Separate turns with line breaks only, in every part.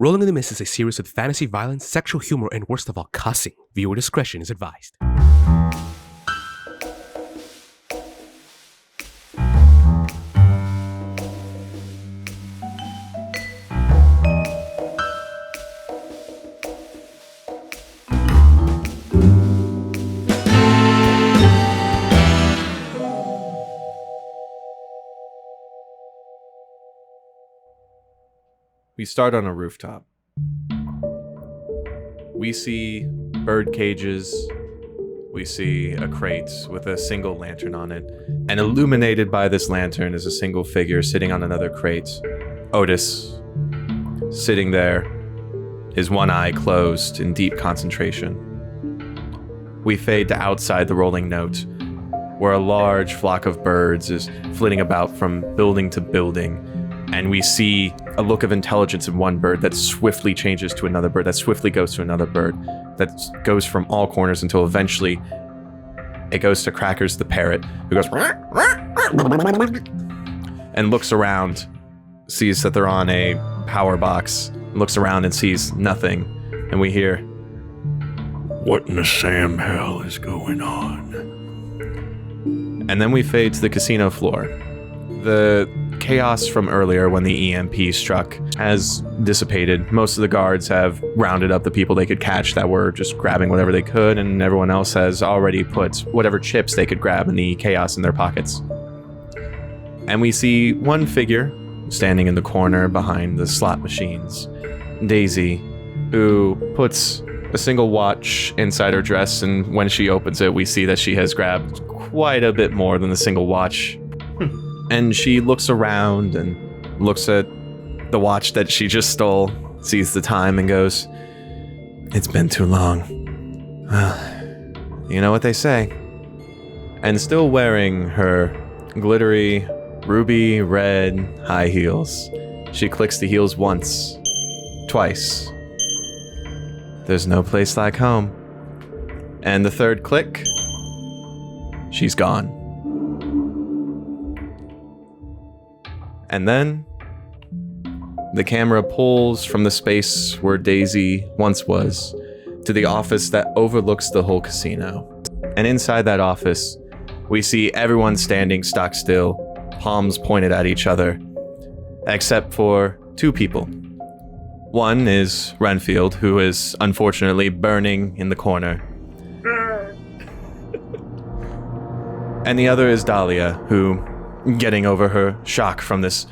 Rolling in the Mist is a series with fantasy violence, sexual humor, and worst of all, cussing. Viewer discretion is advised.
We start on a rooftop. We see bird cages. We see a crate with a single lantern on it. And illuminated by this lantern is a single figure sitting on another crate. Otis, sitting there, his one eye closed in deep concentration. We fade to outside the rolling note, where a large flock of birds is flitting about from building to building. And we see a look of intelligence in one bird that swiftly changes to another bird, that swiftly goes to another bird, that goes from all corners until eventually it goes to Crackers the parrot, who goes and looks around, sees that they're on a power box, looks around and sees nothing. And we hear,
"What in the Sam hell is going on?"
And then we fade to the casino floor. The chaos from earlier when the EMP struck has dissipated. Most of the guards have rounded up the people they could catch that were just grabbing whatever they could, and everyone else has already put whatever chips they could grab in the chaos in their pockets. And we see one figure standing in the corner behind the slot machines, Daisy, who puts a single watch inside her dress, and when she opens it, we see that she has grabbed quite a bit more than the single watch. And she looks around and looks at the watch that she just stole, sees the time and goes, "It's been too long. Well, you know what they say." And still wearing her glittery, ruby red high heels, she clicks the heels once, twice. There's no place like home. And the third click, she's gone. And then the camera pulls from the space where Daisy once was to the office that overlooks the whole casino. And inside that office, we see everyone standing stock still, palms pointed at each other, except for two people. One is Renfield, who is unfortunately burning in the corner. And the other is Dahlia, who, getting over her shock from this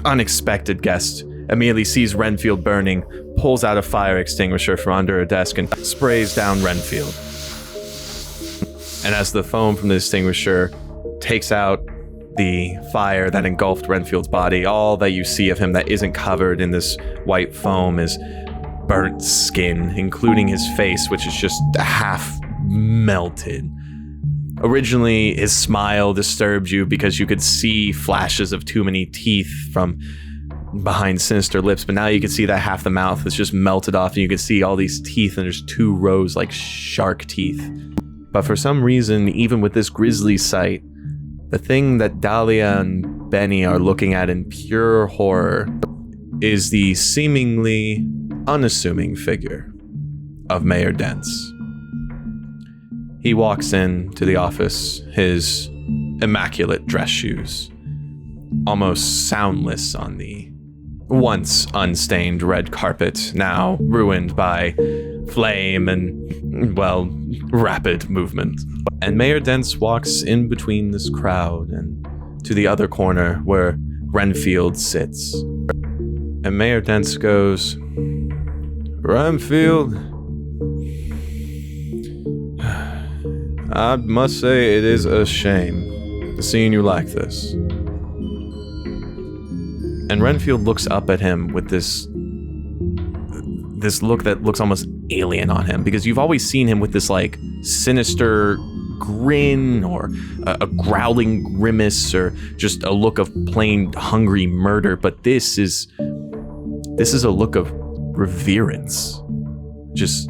unexpected guest, immediately sees Renfield burning, pulls out a fire extinguisher from under her desk and sprays down Renfield. And as the foam from the extinguisher takes out the fire that engulfed Renfield's body, all that you see of him that isn't covered in this white foam is burnt skin, including his face, which is just half melted. Originally, his smile disturbed you because you could see flashes of too many teeth from behind sinister lips, but now you can see that half the mouth is just melted off, and you can see all these teeth, and there's two rows like shark teeth. But for some reason, even with this grisly sight, the thing that Dahlia and Benny are looking at in pure horror is the seemingly unassuming figure of Mayor Dents. He walks into the office, his immaculate dress shoes, almost soundless on the once unstained red carpet, now ruined by flame and, well, rapid movement. And Mayor Dents walks in between this crowd and to the other corner where Renfield sits. And Mayor Dents goes, "Renfield, I must say it is a shame seeing you like this." And Renfield looks up at him with this look that looks almost alien on him, because you've always seen him with this like sinister grin or a growling grimace or just a look of plain hungry murder, but this is a look of reverence, just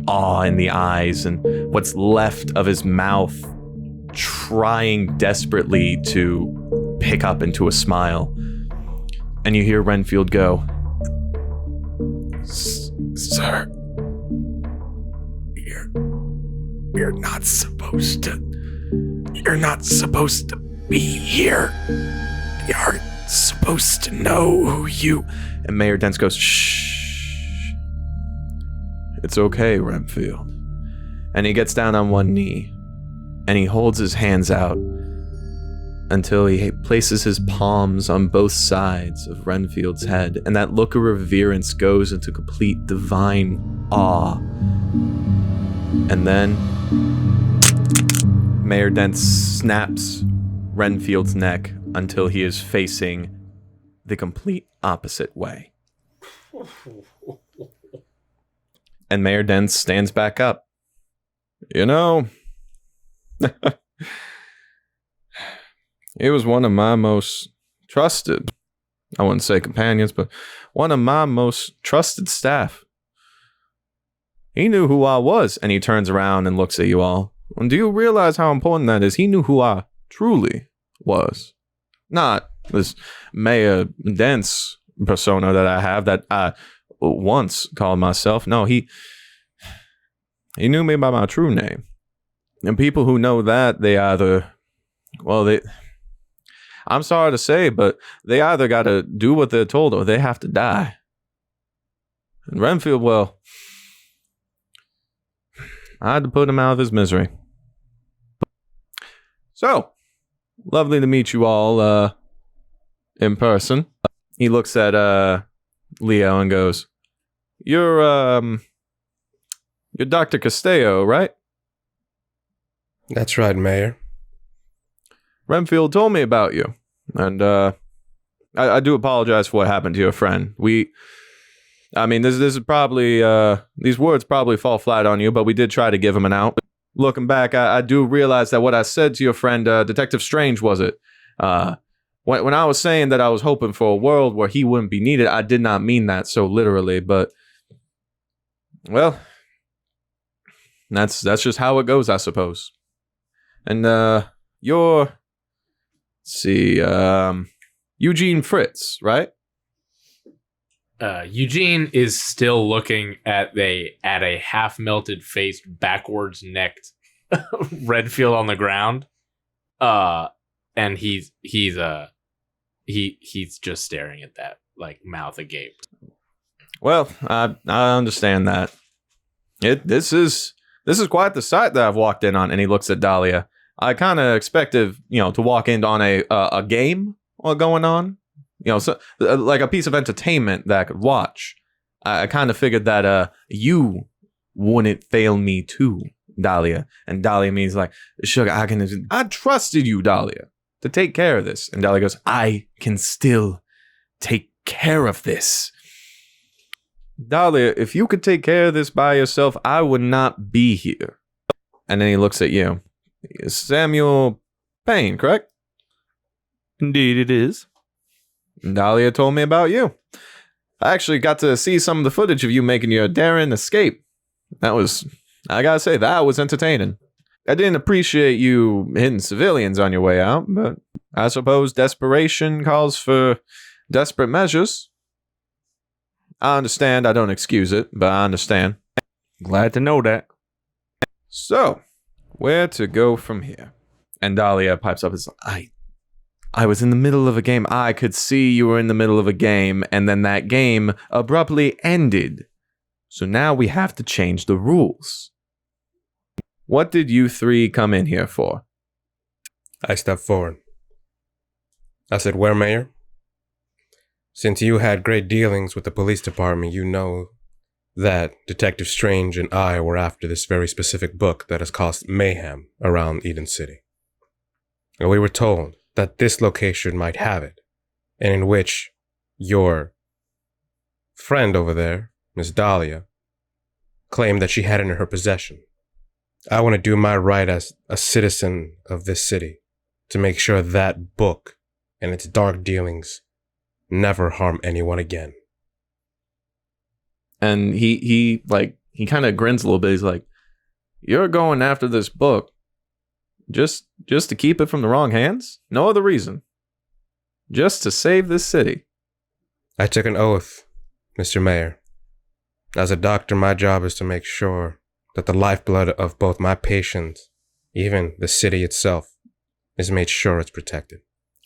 awe in the eyes and what's left of his mouth trying desperately to pick up into a smile. And you hear Renfield go,
Sir, you're not supposed to. You're not supposed to be here. You aren't supposed to know who you.
And Mayor Dents goes, shh. It's okay, Renfield. And he gets down on one knee, and he holds his hands out until he places his palms on both sides of Renfield's head, and that look of reverence goes into complete divine awe. And then Mayor Dents snaps Renfield's neck until he is facing the complete opposite way. And Mayor Dents stands back up. You know, he was one of my most trusted, I wouldn't say companions, but one of my most trusted staff. He knew who I was, and he turns around and looks at you all. And do you realize how important that is? He knew who I truly was. Not this Mayor Dents persona that I have that I once called myself. No, he knew me by my true name. And people who know that, they either, I'm sorry to say, but they either got to do what they're told or they have to die. And Renfield, well, I had to put him out of his misery. So, lovely to meet you all in person. He looks at Leo and goes, You're Dr. Castello, right?
That's right, Mayor.
Renfield told me about you. And I do apologize for what happened to your friend. This is probably, these words probably fall flat on you, but we did try to give him an out. Looking back, I do realize that what I said to your friend, Detective Strange, was it? When I was saying that I was hoping for a world where he wouldn't be needed, I did not mean that so literally, but, well, that's just how it goes, I suppose. And, you're, Eugene Fritz, right?
Eugene is still looking at a half-melted faced, backwards necked Redfield on the ground. And he's just staring at that, like mouth agape.
Well, I understand that. This is quite the sight that I've walked in on. And he looks at Dahlia. I kind of expected, to walk in on a game going on, so like a piece of entertainment that I could watch. I kind of figured that you wouldn't fail me too, Dahlia. And Dahlia means like, sugar, I trusted you, Dahlia, to take care of this. And Dahlia goes, I can still take care of this. Dahlia, if you could take care of this by yourself, I would not be here. And then he looks at you. Samuel Payne, correct?
Indeed it is.
Dahlia told me about you. I actually got to see some of the footage of you making your daring escape. I gotta say, that was entertaining. I didn't appreciate you hitting civilians on your way out, but I suppose desperation calls for desperate measures. I understand, I don't excuse it, but I understand.
Glad to know that.
So, where to go from here? And Dahlia pipes up, I was in the middle of a game. I could see you were in the middle of a game, and then that game abruptly ended. So now we have to change the rules. What did you three come in here for?
I stepped forward. I said, Where, Mayor? Since you had great dealings with the police department, you know that Detective Strange and I were after this very specific book that has caused mayhem around Eden City. And we were told that this location might have it, and in which your friend over there, Miss Dahlia, claimed that she had it in her possession. I want to do my right as a citizen of this city to make sure that book and its dark dealings never harm anyone again.
And he kind of grins a little bit. He's like, you're going after this book just to keep it from the wrong hands? No other reason. Just to save this city.
I took an oath, Mr. Mayor. As a doctor, my job is to make sure that the lifeblood of both my patients, even the city itself, is made sure it's protected.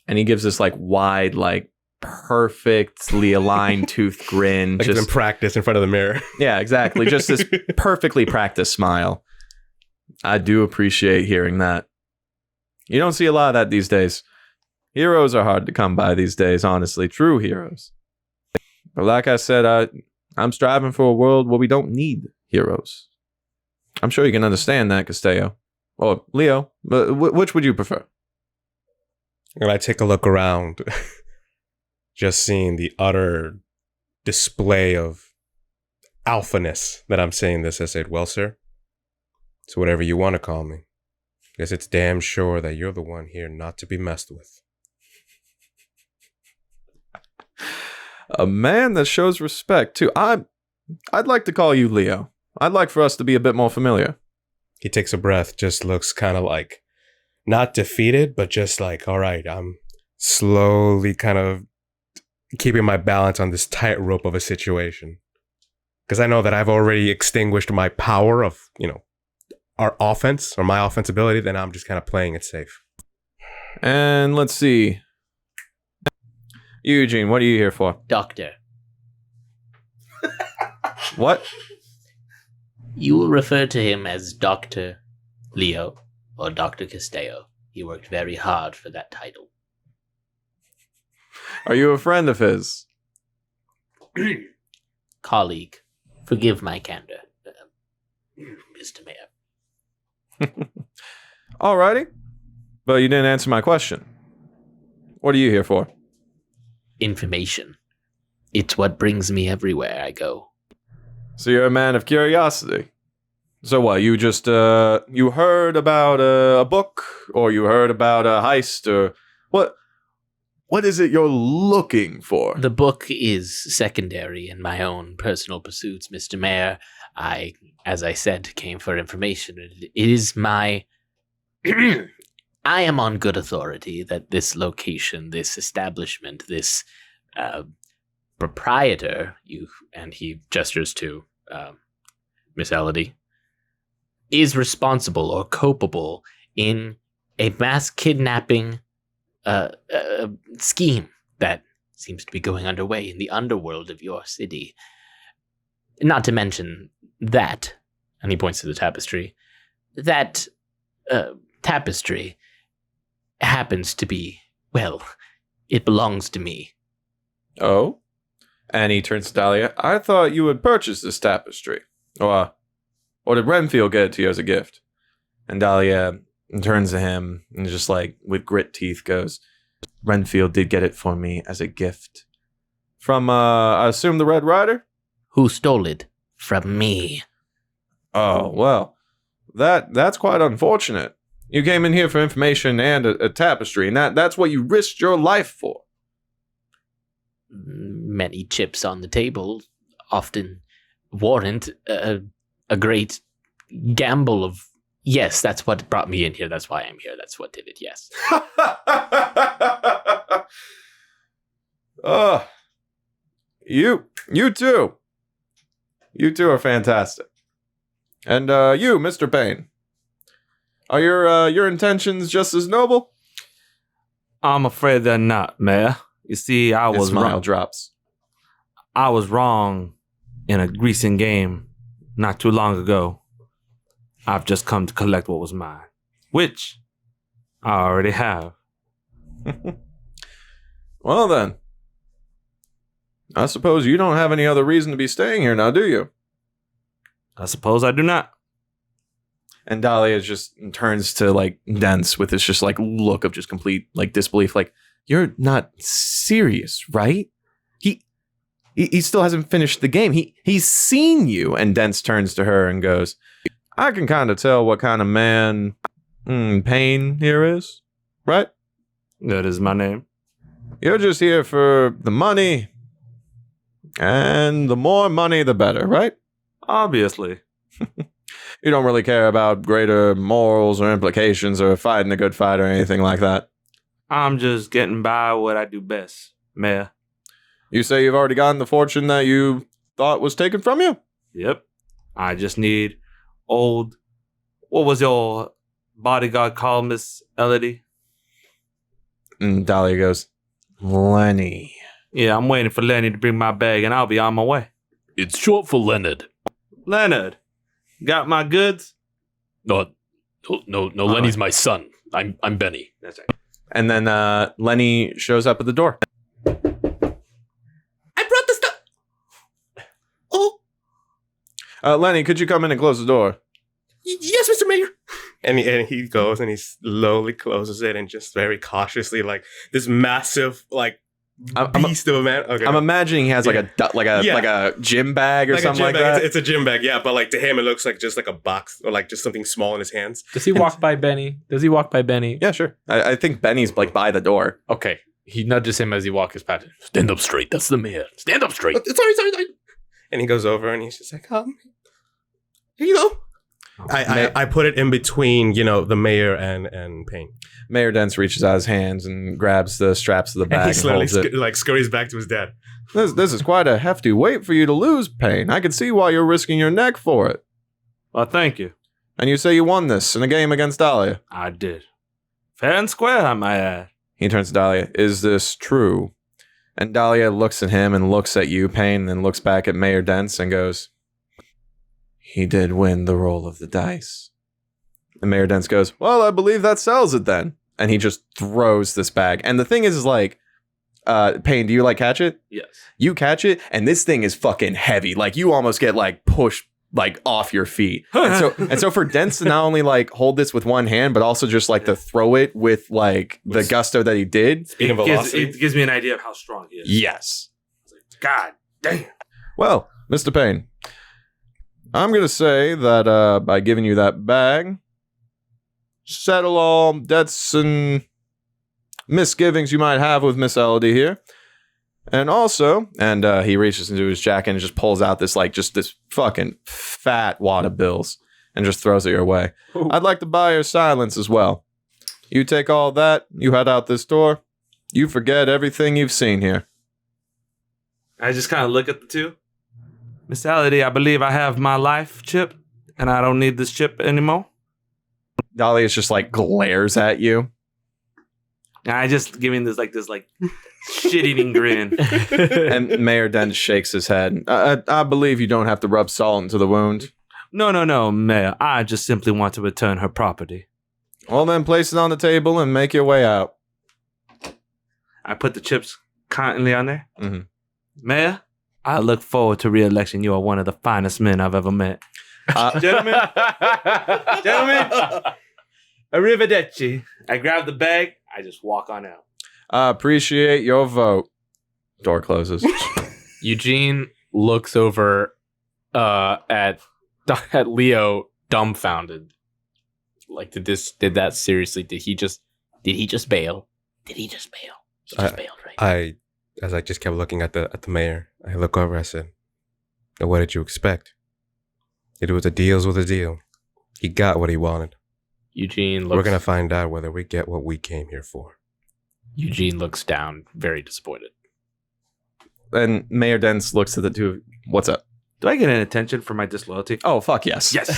And he gives this like wide, like perfectly aligned tooth grin.
Like in practice in front of the mirror.
Yeah, exactly. Just this perfectly practiced smile. I do appreciate hearing that. You don't see a lot of that these days. Heroes are hard to come by these days, honestly. True heroes. But like I said, I'm striving for a world where we don't need heroes. I'm sure you can understand that, Castello. Or Leo, which would you prefer?
And I take a look around, just seeing the utter display of alphaness that I'm saying this. I said, well, sir, it's whatever you want to call me. Guess it's damn sure that you're the one here not to be messed with.
A man that shows respect, too. I'd like to call you Leo. I'd like for us to be a bit more familiar.
He takes a breath, just looks kind of like, not defeated, but just like, all right, I'm slowly kind of keeping my balance on this tightrope of a situation. Because I know that I've already extinguished my power of, our offense or my offense ability, then I'm just kind of playing it safe.
And let's see. Eugene, what are you here for?
Doctor.
What?
You will refer to him as Dr. Leo or Dr. Castello. He worked very hard for that title.
Are you a friend of his?
Colleague. Forgive my candor, Mr. Mayor.
Alrighty. But you didn't answer my question. What are you here for?
Information. It's what brings me everywhere I go.
So you're a man of curiosity. So what, you just, you heard about a book, or you heard about a heist, or what is it you're looking for?
The book is secondary in my own personal pursuits, Mr. Mayor. I, as I said, came for information. It is my... I am on good authority that this location, this establishment, this proprietor, and he gestures to Miss Elodie, is responsible or culpable in a mass kidnapping scheme that seems to be going underway in the underworld of your city. Not to mention that, and he points to the tapestry, that tapestry happens to be, well, it belongs to me.
Oh? And he turns to Dahlia. I thought you had purchased this tapestry. Or did Renfield get it to you as a gift? And Dahlia turns to him and just like, with grit teeth goes, Renfield did get it for me as a gift. From, I assume the Red Rider?
Who stole it from me?
Oh, well, that's quite unfortunate. You came in here for information and a tapestry, and that's what you risked your life for.
Many chips on the table often warrant a great gamble of, yes, that's what brought me in here. That's why I'm here. That's what did it, yes.
You too. You two are fantastic. And you, Mr. Payne, are your intentions just as noble?
I'm afraid they're not, Mayor. You see, I
His
was
smile
wrong.
drops.
I was wrong in a greasing game not too long ago. I've just come to collect what was mine, which I already have.
Well then, I suppose you don't have any other reason to be staying here now, do you?
I suppose I do not.
And Dahlia just turns to like Dents with this just like look of just complete like disbelief. Like, you're not serious, right? He still hasn't finished the game. He's seen you. And Dents turns to her and goes, I can kind of tell what kind of man Payne here is, right?
That is my name.
You're just here for the money, and the more money, the better, right?
Obviously.
You don't really care about greater morals or implications or fighting a good fight or anything like that.
I'm just getting by what I do best, Mayor.
You say you've already gotten the fortune that you thought was taken from you?
Yep. I just need old. What was your bodyguard called, Miss Elodie?
And Dahlia goes, Lenny.
Yeah, I'm waiting for Lenny to bring my bag, and I'll be on my way.
It's short for Leonard.
Leonard, got my goods?
No, Lenny's my son. I'm Benny.
That's right.
And then Lenny shows up at the door.
I brought the stuff. Oh,
Lenny, could you come in and close the door?
yes, Mr. Mayor.
And he goes and he slowly closes it and just very cautiously, like this massive, like beast of a man. Okay.
I'm imagining he has like a gym bag or something like that.
It's a gym bag, yeah. But like to him, it looks like just like a box or like just something small in his hands.
Does he walk by Benny?
Yeah, sure. I think Benny's like by the door.
Okay. He nudges him as he walks past him.
Stand up straight. That's the mayor. Stand up straight.
Sorry. And he goes over and he's just like, here you go. I put it in between, the mayor and Payne.
Mayor Dents reaches out his hands and grabs the straps of the bag
And he
and
slowly
holds it.
scurries back to his dad.
This is quite a hefty weight for you to lose, Payne. I can see why you're risking your neck for it.
Well, thank you.
And you say you won this in a game against Dahlia.
I did. Fair and square, I might add.
He turns to Dahlia. Is this true? And Dahlia looks at him and looks at you, Payne, then looks back at Mayor Dents and goes, he did win the roll of the dice. And Mayor Dents goes, well, I believe that sells it then. And he just throws this bag. And the thing is like, Payne, do you like catch it?
Yes.
You catch it, and this thing is fucking heavy. Like you almost get like pushed like off your feet. And so for Dents to not only like hold this with one hand, but also just like to throw it with like the gusto that he did.
Speaking of velocity.
It gives me an idea of how strong he is.
Yes.
God damn.
Well, Mr. Payne, I'm going to say that by giving you that bag, settle all debts and misgivings you might have with Miss Elodie here. And also, and he reaches into his jacket and just pulls out this this fucking fat wad of bills and just throws it your way.
Ooh.
I'd like to buy your silence as well. You take all that, you head out this door, you forget everything you've seen here.
I just kind of look at the two. Miss Elodie, I believe I have my life chip, and I don't need this chip anymore.
Dahlia just like glares at you.
And I just give him this shit-eating grin.
And Mayor Dent shakes his head. I believe you don't have to rub salt into the wound.
No, Mayor. I just simply want to return her property.
Well, then place it on the table and make your way out.
I put the chips kindly on there.
Mhm.
Mayor, I look forward to re-election. You are one of the finest men I've ever met. Gentlemen, arrivederci. I grab the bag. I just walk on out.
I appreciate your vote. Door closes.
Eugene looks over at Leo, dumbfounded. Like, did that seriously? Did he just bail? Did he just bail? He just bailed, right?
As I just kept looking at the mayor, I look over. I said, "Now, what did you expect? It was a deal's with a deal. He got what he wanted.
Eugene looks.
We're gonna find out whether we get what we came here for."
Eugene looks down, very disappointed.
And Mayor Dents looks at the two. What's up?
Do I get an attention for my disloyalty?
Oh, fuck yes.
Yes.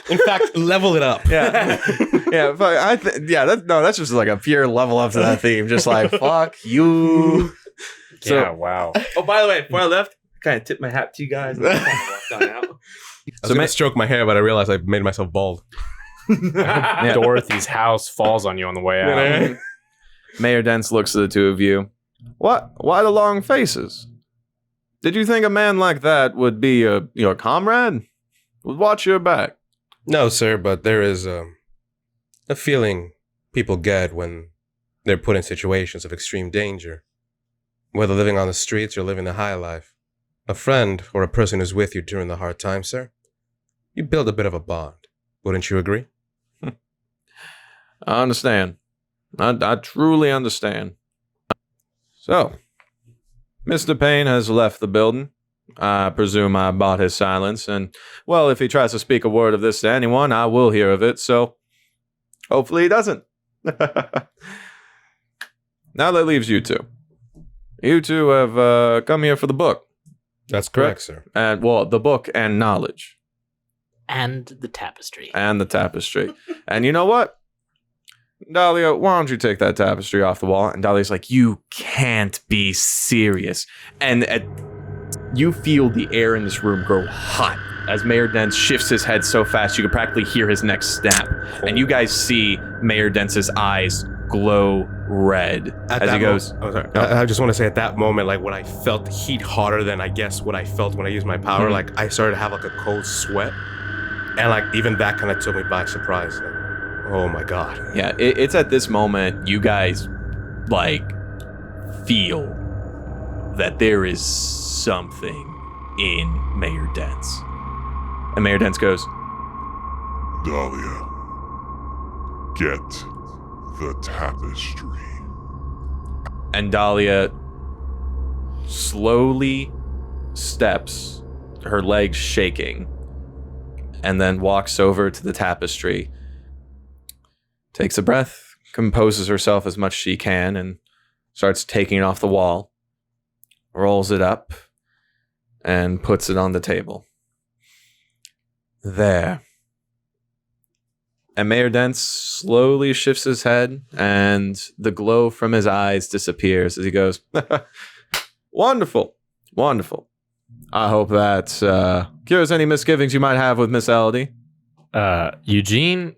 In fact, level it up.
Yeah. Yeah. Fuck, that's just like a pure level up to that theme. Just like, fuck you. So,
Yeah, wow.
Oh, by the way, before I left, I kind of tipped my hat to you guys. And I kind of walked on out.
I was gonna stroke my hair, but I realized I made myself bald.
Dorothy's house falls on you on the way out.
Mayor Dents looks at the two of you. What? Why the long faces? Did you think a man like that would be your comrade? Would watch your back?
No, sir, but there is a feeling people get when they're put in situations of extreme danger, whether living on the streets or living the high life. A friend or a person who's with you during the hard times, sir, you build a bit of a bond. Wouldn't you agree?
I understand. I truly understand. So, Mr. Payne has left the building. I presume I bought his silence, and, well, if he tries to speak a word of this to anyone, I will hear of it, so hopefully he doesn't. Now that leaves you two. You two have come here for the book.
That's correct, sir.
And well, the book and knowledge.
And the tapestry.
And the tapestry. And you know what? Dahlia, why don't you take that tapestry off the wall? And Dahlia's like, you can't be serious. And you feel the air in this room grow hot as Mayor Dents shifts his head so fast you can practically hear his neck snap. And you guys see Mayor Dents' eyes glow red as he goes.
I just want to say at that moment, like when I felt heat hotter than I guess what I felt when I used my power, like I started to have like a cold sweat. And like even that kind of took me by surprise. Like, oh my God.
Yeah, it's at this moment you guys like feel that there is something in Mayor Dents. And Mayor Dents goes,
Dahlia, get the tapestry.
and Dahlia slowly steps, her legs shaking, and then walks over to the tapestry, takes a breath, composes herself as much as she can, and starts taking it off the wall, rolls it up, and puts it on the table. There. And Mayor Dents slowly shifts his head, and the glow from his eyes disappears as he goes, Wonderful, wonderful. I hope that cures any misgivings you might have with Miss Elodie.
Eugene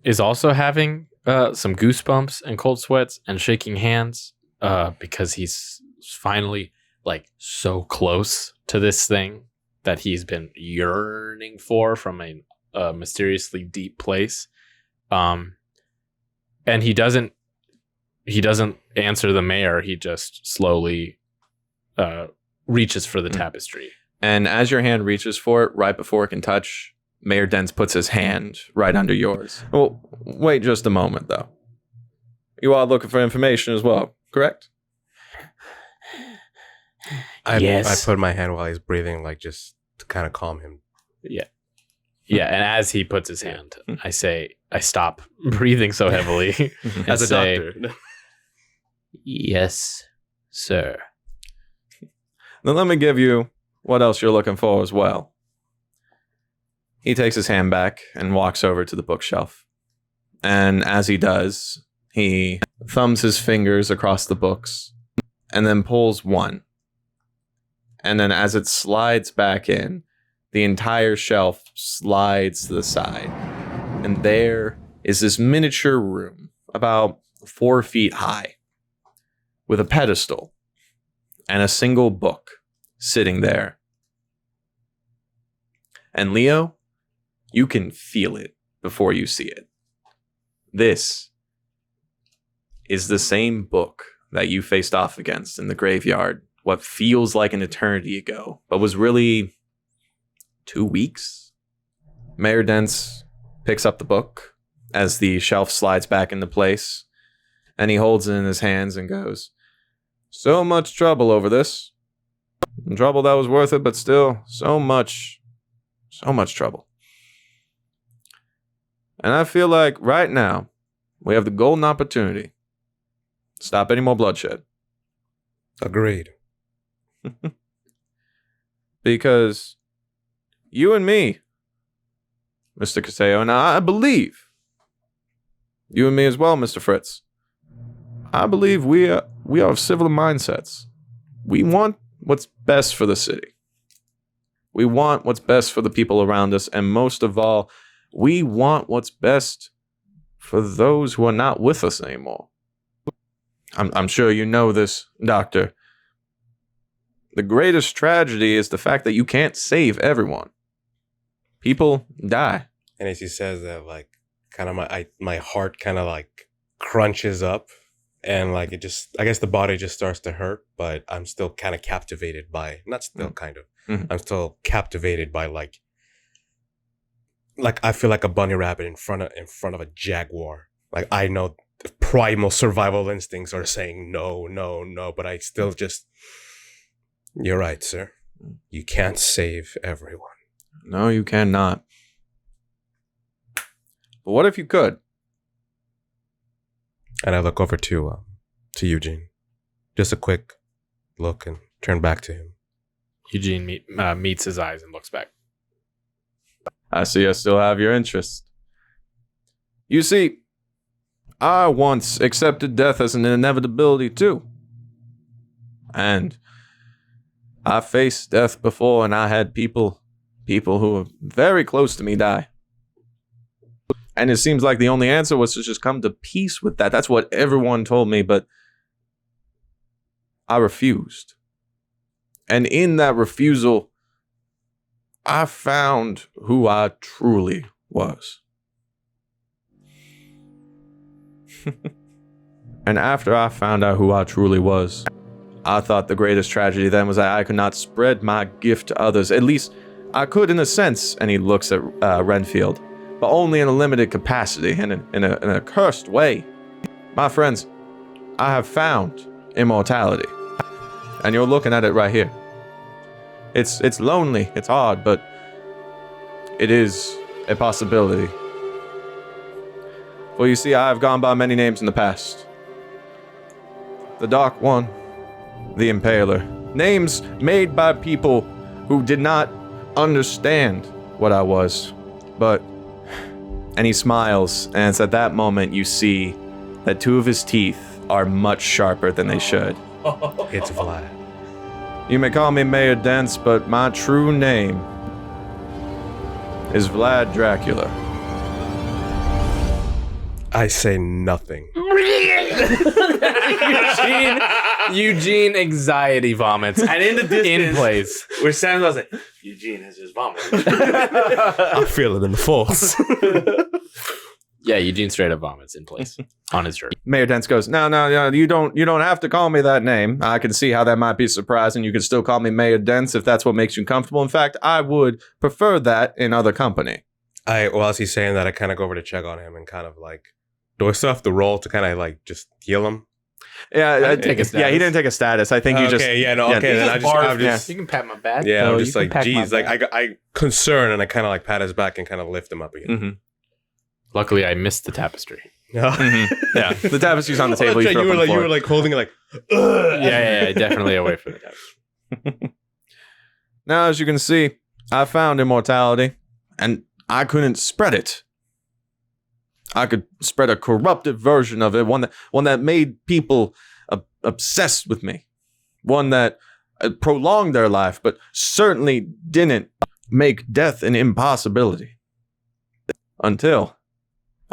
is also having some goosebumps and cold sweats and shaking hands because he's finally like so close to this thing that he's been yearning for from a mysteriously deep place. And he doesn't answer the mayor. He just slowly reaches for the tapestry.
And as your hand reaches for it, right before it can touch, Mayor Dents puts his hand right under yours. Well, wait just a moment, though. You are looking for information as well, correct?
Yes. I put my hand while he's breathing, like just to kind of calm him.
Yeah. Yeah, and as he puts his hand, I stop breathing so heavily.
As a doctor.
Yes, sir.
Then let me give you what else you're looking for as well. He takes his hand back and walks over to the bookshelf. And as he does, he thumbs his fingers across the books and then pulls one. And then as it slides back in, the entire shelf slides to the side. And there is this miniature room, about 4 feet high, with a pedestal and a single book sitting there. And Leo, you can feel it before you see it. This is the same book that you faced off against in the graveyard, what feels like an eternity ago, but was really 2 weeks. Mayor Dents picks up the book as the shelf slides back into place, and he holds it in his hands and goes, So much trouble over this. Trouble that was worth it, but still so much trouble. And I feel like right now we have the golden opportunity to stop any more bloodshed.
Agreed.
Because you and me, Mr. Castello, and I believe you and me as well, Mr. Fritz, I believe we are of similar mindsets. We want what's best for the city. We want what's best for the people around us, and most of all, we want what's best for those who are not with us anymore. I'm sure you know this, Doctor. The greatest tragedy is the fact that you can't save everyone. People die.
And as he says that, like, kind of my heart kind of like crunches up, and like it just, I guess the body just starts to hurt, but I'm still kind of captivated by, not still kind of, I'm still captivated by like I feel like a bunny rabbit in front of a jaguar. Like I know the primal survival instincts are saying no, no, no, but I still just, you're right, sir. You can't save everyone.
No, you cannot. But what if you could?
And I look over to Eugene. Just a quick look and turn back to him.
Eugene meets his eyes and looks back.
I see I still have your interest. You see, I once accepted death as an inevitability too. And I faced death before, and I had people who were very close to me die. And it seems like the only answer was to just come to peace with that. That's what everyone told me, but I refused. And in that refusal, I found who I truly was. And after I found out who I truly was, I thought the greatest tragedy then was that I could not spread my gift to others. At least I could in a sense, and he looks at Renfield, but only in a limited capacity and in a cursed way. My friends, I have found immortality. And you're looking at it right here. It's lonely, it's hard, but it is a possibility. For you see, I have gone by many names in the past. The Dark One, the Impaler. Names made by people who did not understand what I was. But, and he smiles, and it's at that moment you see that two of his teeth are much sharper than they should.
It's Vlad.
You may call me Mayor Dents, but my true name is Vlad Dracula.
I say nothing.
Eugene anxiety vomits.
And in the distance,
In place.
where Sam was like, Eugene has just vomited.
I feel it in the force.
Yeah, Eugene straight up vomits in place on his shirt.
Mayor Dents goes, no, you don't have to call me that name. I can see how that might be surprising. You can still call me Mayor Dents if that's what makes you comfortable. In fact, I would prefer that in other company.
While he's saying that, I kind of go over to check on him and kind of like, do I still have to roll to kind of like just heal him?
Yeah,
didn't take a status.
Yeah, he didn't take a status. I think you just...
Okay, yeah, no, okay. Then I'm just
You can pat my back.
yeah,
No,
I'm
you
just
can
like,
pat my
geez, like
back.
I concern, and I kind of like pat his back and kind of lift him up again.
Mm-hmm.
Luckily, I missed the tapestry.
Mm-hmm. Yeah, the tapestry's on the table.
You were like holding it like,
Yeah, definitely away from the tapestry.
Now, as you can see, I found immortality, and I couldn't spread it. I could spread a corrupted version of it, one that made people obsessed with me, one that prolonged their life, but certainly didn't make death an impossibility. Until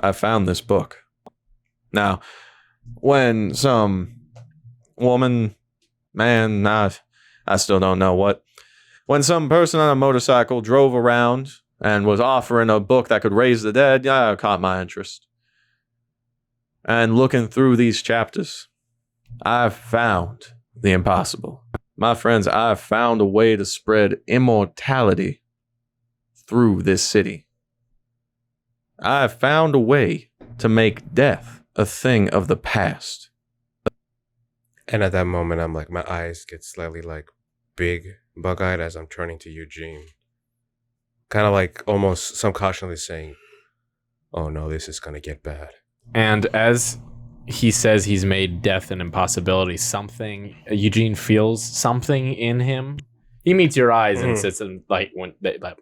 I found this book. Now, when some woman, man, I still don't know what, when some person on a motorcycle drove around and was offering a book that could raise the dead, yeah, it caught my interest. And looking through these chapters, I've found the impossible. My friends, I've found a way to spread immortality through this city. I've found a way to make death a thing of the past.
And at that moment, I'm like, my eyes get slightly like big, bug-eyed as I'm turning to Eugene. Kind of like almost subconsciously saying, oh no, this is going to get bad.
And as he says he's made death an impossibility, Eugene feels something in him. He meets your eyes and sits in like when that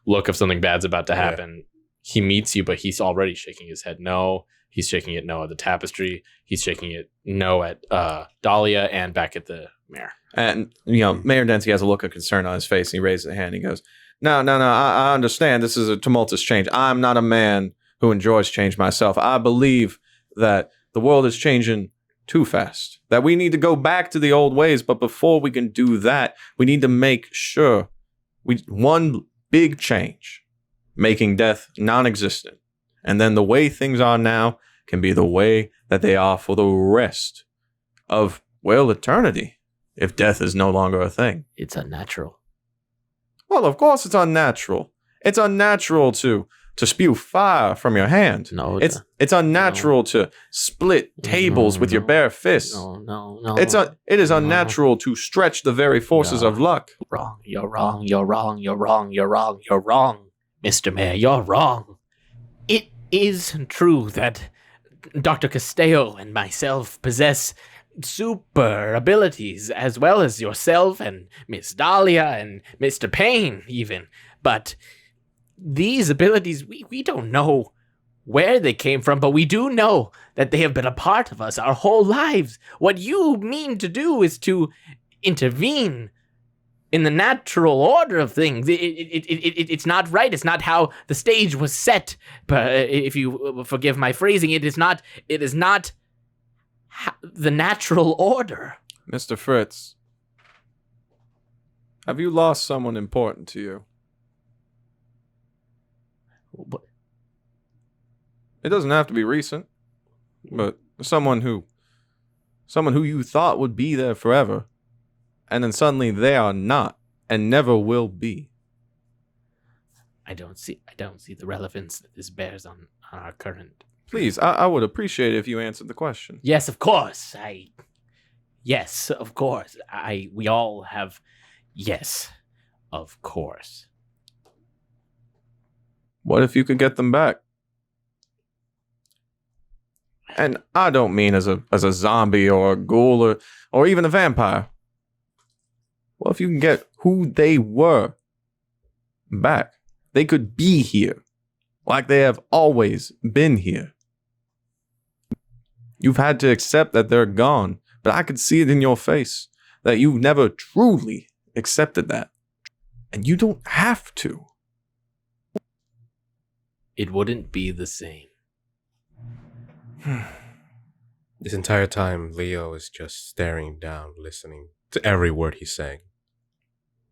look of something bad's about to happen. He meets you, but he's already shaking his head no. He's shaking it no at the tapestry. He's shaking it no at Dahlia and back at the mayor.
And, Mayor Dempsey has a look of concern on his face. And he raises a hand. He goes, No, I understand. This is a tumultuous change. I'm not a man who enjoys change myself. I believe that the world is changing too fast, that we need to go back to the old ways. But before we can do that, we need to make sure one big change, making death non-existent. And then the way things are now can be the way that they are for the rest of, eternity, if death is no longer a thing.
It's unnatural.
Well, of course it's unnatural. It's unnatural to spew fire from your hand.
No,
it's unnatural to split tables with your bare fists.
No.
It is unnatural to stretch the very forces of luck.
Wrong. You're wrong. Mr. Mayor, you're wrong. It is true that Dr. Castello and myself possess super abilities, as well as yourself and Miss Dahlia and Mr. Payne, even. But these abilities, we don't know where they came from, but we do know that they have been a part of us our whole lives. What you mean to do is to intervene in the natural order of things. It's not right. It's not how the stage was set. But if you forgive my phrasing, it is not the natural order.
Mr. Fritz, have you lost someone important to you?
What?
It doesn't have to be recent, but someone who you thought would be there forever, and then suddenly they are not and never will be.
I don't see the relevance that this bears on our current.
Please, I would appreciate it if you answered the question.
Yes, of course. Yes, of course. We all have. Yes, of course.
What if you could get them back? And I don't mean as a zombie or a ghoul or even a vampire. Well, if you can get who they were back, they could be here, like they have always been here. You've had to accept that they're gone, but I could see it in your face that you've never truly accepted that. And you don't have to.
It wouldn't be the same.
This entire time, Leo is just staring down, listening to every word he's saying.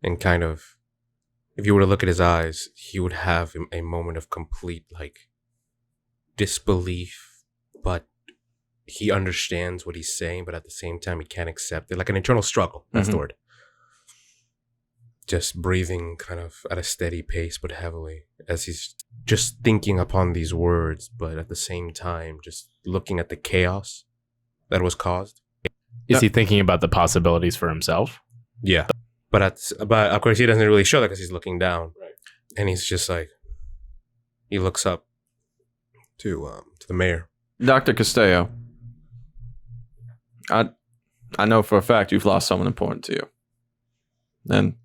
And kind of, if you were to look at his eyes, he would have a moment of complete, disbelief, but he understands what he's saying, but at the same time, he can't accept it. Like an internal struggle, that's the word. Just breathing kind of at a steady pace, but heavily, as he's just thinking upon these words, but at the same time, just looking at the chaos that was caused.
Is he thinking about the possibilities for himself?
Yeah. But of course, he doesn't really show that because he's looking down. Right. And he's just he looks up to the mayor.
Dr. Castello, I know for a fact you've lost someone important to you. And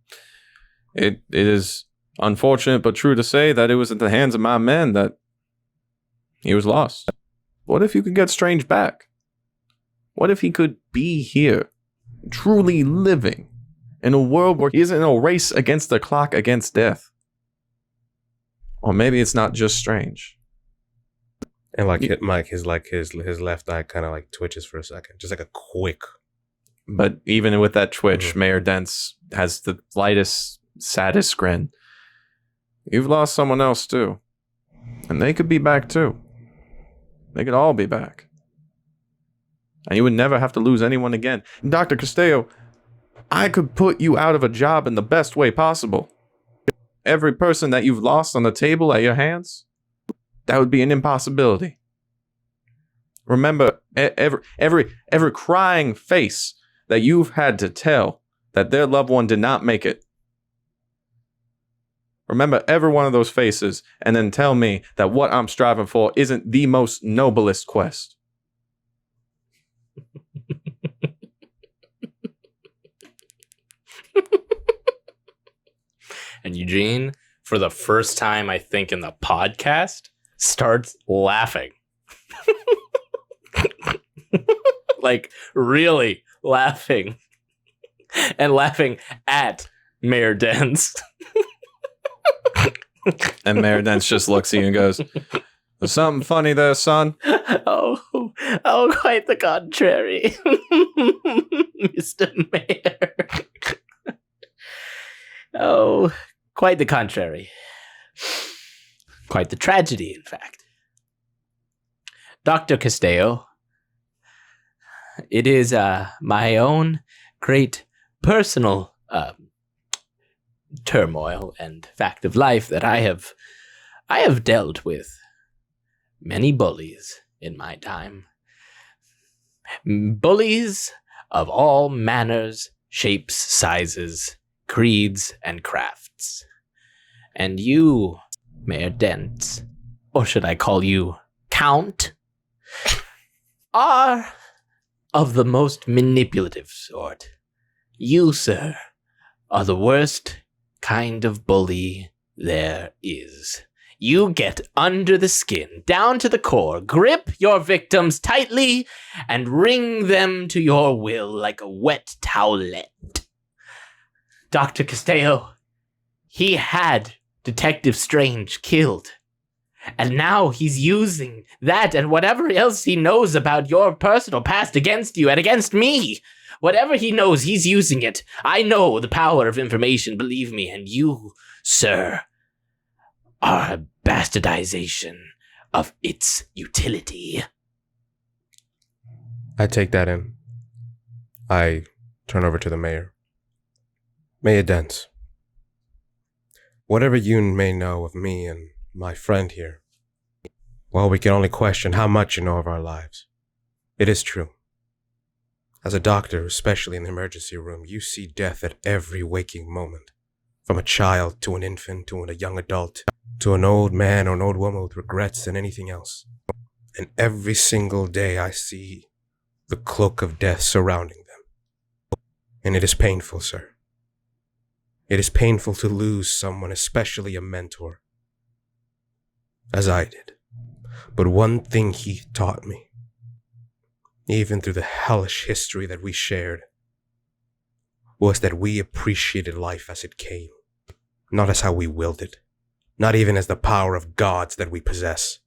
it is unfortunate but true to say that it was at the hands of my men that he was lost. What if you could get Strange back? What if he could be here, truly living, in a world where he isn't in a race against the clock against death? Or maybe it's not just Strange.
And his left eye kind of twitches for a second, just a quick.
But even with that twitch, Mayor Dents has the lightest, saddest grin. You've lost someone else too. And they could be back too. They could all be back. And you would never have to lose anyone again. Dr. Castello, I could put you out of a job in the best way possible. Every person that you've lost on the table at your hands, that would be an impossibility. Remember, every crying face that you've had to tell that their loved one did not make it. Remember every one of those faces, and then tell me that what I'm striving for isn't the most noblest quest.
And Eugene, for the first time, I think, in the podcast, starts laughing. Really laughing. And laughing at Mayor Dents.
And Mayor Dents just looks at you and goes, "There's something funny there, son."
Oh, quite the contrary, Mr. Mayor. Oh, quite the contrary. Quite the tragedy, in fact. Dr. Castello, it is my own great personal turmoil and fact of life that I have dealt with many bullies in my time. Bullies of all manners, shapes, sizes, creeds, and crafts. And you, Mayor Dents, or should I call you Count, are of the most manipulative sort. You, sir, are the worst kind of bully there is. You get under the skin, down to the core, grip your victims tightly, and wring them to your will like a wet towelette. Dr. Castello, he had Detective Strange killed. And now he's using that and whatever else he knows about your personal past against you and against me. Whatever he knows, he's using it. I know the power of information, believe me, and you, sir, are a bastardization of its utility.
I take that in. I turn over to the mayor. Mayor Dents. Whatever you may know of me and my friend here, well, we can only question how much you know of our lives. It is true. As a doctor, especially in the emergency room, you see death at every waking moment. From a child to an infant to a young adult to an old man or an old woman with regrets and anything else. And every single day I see the cloak of death surrounding them. And it is painful, sir. It is painful to lose someone, especially a mentor, as I did. But one thing he taught me, even through the hellish history that we shared, was that we appreciated life as it came, not as how we willed it, not even as the power of gods that we possess.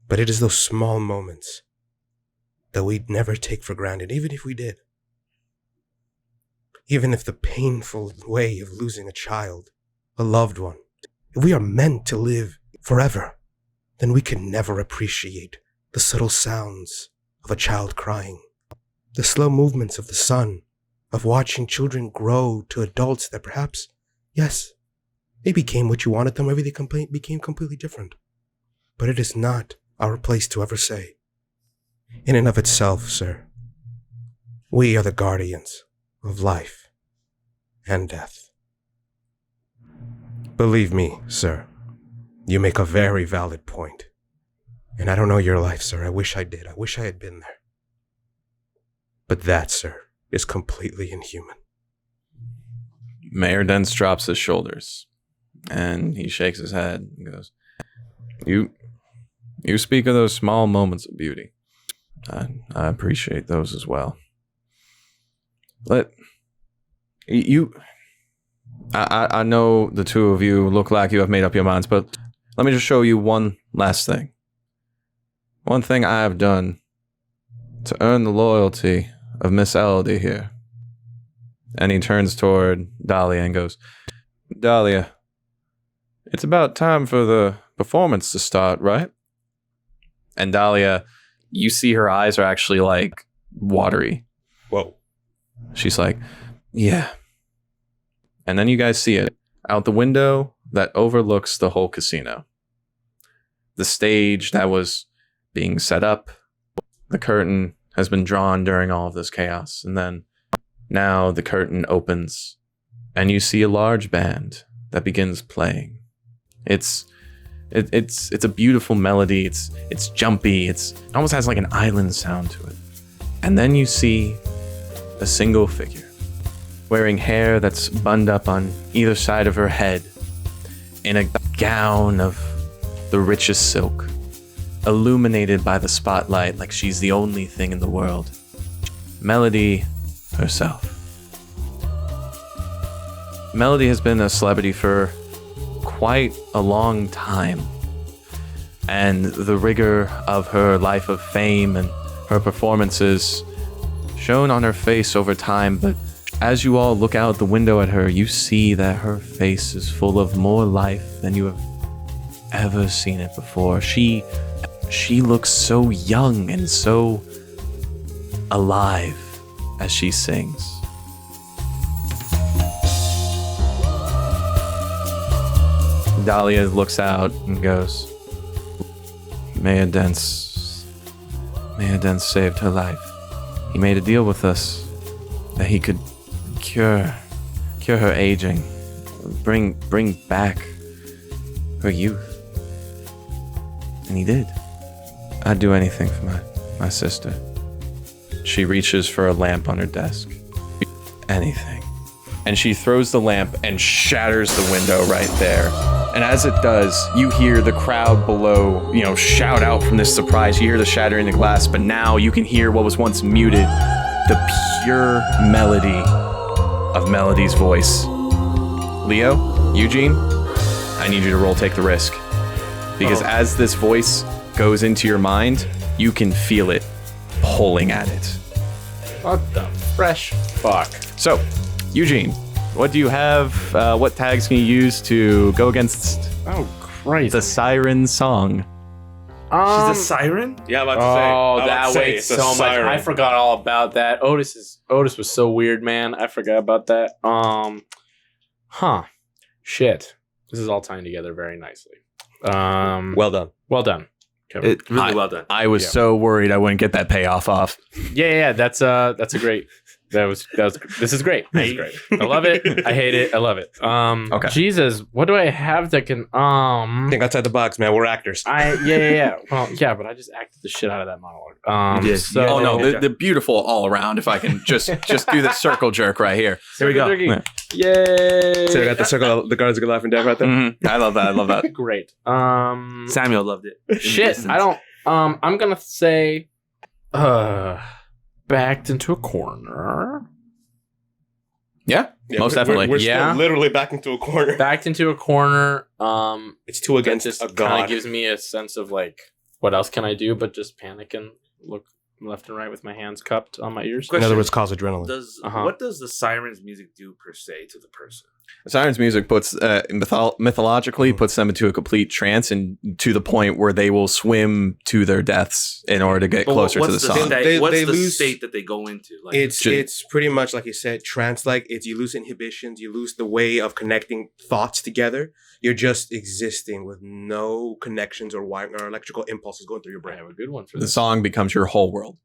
But it is those small moments that we'd never take for granted, even if we did. Even if the painful way of losing a child, a loved one, if we are meant to live forever, then we can never appreciate the subtle sounds of a child crying, the slow movements of the sun, of watching children grow to adults that perhaps, yes, they became what you wanted them, maybe they became completely different. But it is not our place to ever say. In and of itself, sir, we are the guardians of life and death. Believe me, sir, you make a very valid point. And I don't know your life, sir. I wish I did. I wish I had been there. But that, sir, is completely inhuman.
Mayor Dents drops his shoulders, and he shakes his head and goes, You speak of those small moments of beauty. I appreciate those as well. I know the two of you look like you have made up your minds, but let me just show you one last thing. One thing I have done to earn the loyalty of Miss Elodie here. And he turns toward Dahlia and goes, Dahlia, it's about time for the performance to start, right? And Dahlia, you see her eyes are actually like watery.
Whoa.
She's like, yeah. And then you guys see it out the window that overlooks the whole casino. The stage that was being set up, the curtain has been drawn during all of this chaos. And then now the curtain opens and you see a large band that begins playing. It's a beautiful melody. It's jumpy. It almost has like an island sound to it. And then you see a single figure wearing hair that's bunned up on either side of her head in a gown of the richest silk, illuminated by the spotlight like she's the only thing in the world. Melody herself. Melody has been a celebrity for quite a long time, and the rigor of her life of fame and her performances shown on her face over time, but as you all look out the window at her, you see that her face is full of more life than you have ever seen it before. She looks so young and so alive as she sings. Dahlia looks out and goes, Mayor Dents saved her life. He made a deal with us that he could cure her aging, bring back her youth. And he did. I'd do anything for my sister. She reaches for a lamp on her desk. Anything. And she throws the lamp and shatters the window right there. And as it does, you hear the crowd below, shout out from this surprise. You hear the shattering of the glass, but now you can hear what was once muted, the pure melody of Melody's voice. Leo, Eugene, I need you to roll Take the Risk. Because as this voice goes into your mind, you can feel it pulling at it.
What the fresh fuck?
So, Eugene, what do you have? What tags can you use to go against the siren song?
She's a siren?
Yeah, I'm about
Oh, that weighs so much. I forgot all about that. Otis was so weird, man. I forgot about that. Shit. This is all tying together very nicely.
Well done.
Well done. Kevin.
Really well done.
I was so worried I wouldn't get that payoff off.
Yeah. That's a great. This is great. This is great. I love it. I hate it. I love it.
Okay.
Jesus, what do I have that can
Think outside the box, man. We're actors.
Yeah. Well, yeah, but I just acted the shit out of that monologue.
You did.
So,
Oh no, the beautiful all around. If I can just do the circle jerk right here.
Here we go.
Yeah.
Yay!
So I got the circle. The guards are laughing death right there.
Mm-hmm. I love that.
Great.
Samuel loved it.
Shit. I don't. I'm gonna say. Backed into a corner.
Yeah, most definitely.
We're still literally back into a corner.
Backed into a corner.
It's two against
just
a
kind
god.
of gives me a sense of like, what else can I do? But just panic and look left and right with my hands cupped on my ears.
In other words, cause adrenaline.
What does the siren's music do per se to the person?
Siren's music puts mythologically puts them into a complete trance and to the point where they will swim to their deaths in order to get closer to the song.
What's the state that they go into? Like,
it's pretty much like you said, trance-like. It's you lose inhibitions, you lose the way of connecting thoughts together. You're just existing with no connections or wiring or electrical impulses going through your
I
brain.
have a good one for
The
this.
song becomes your whole world.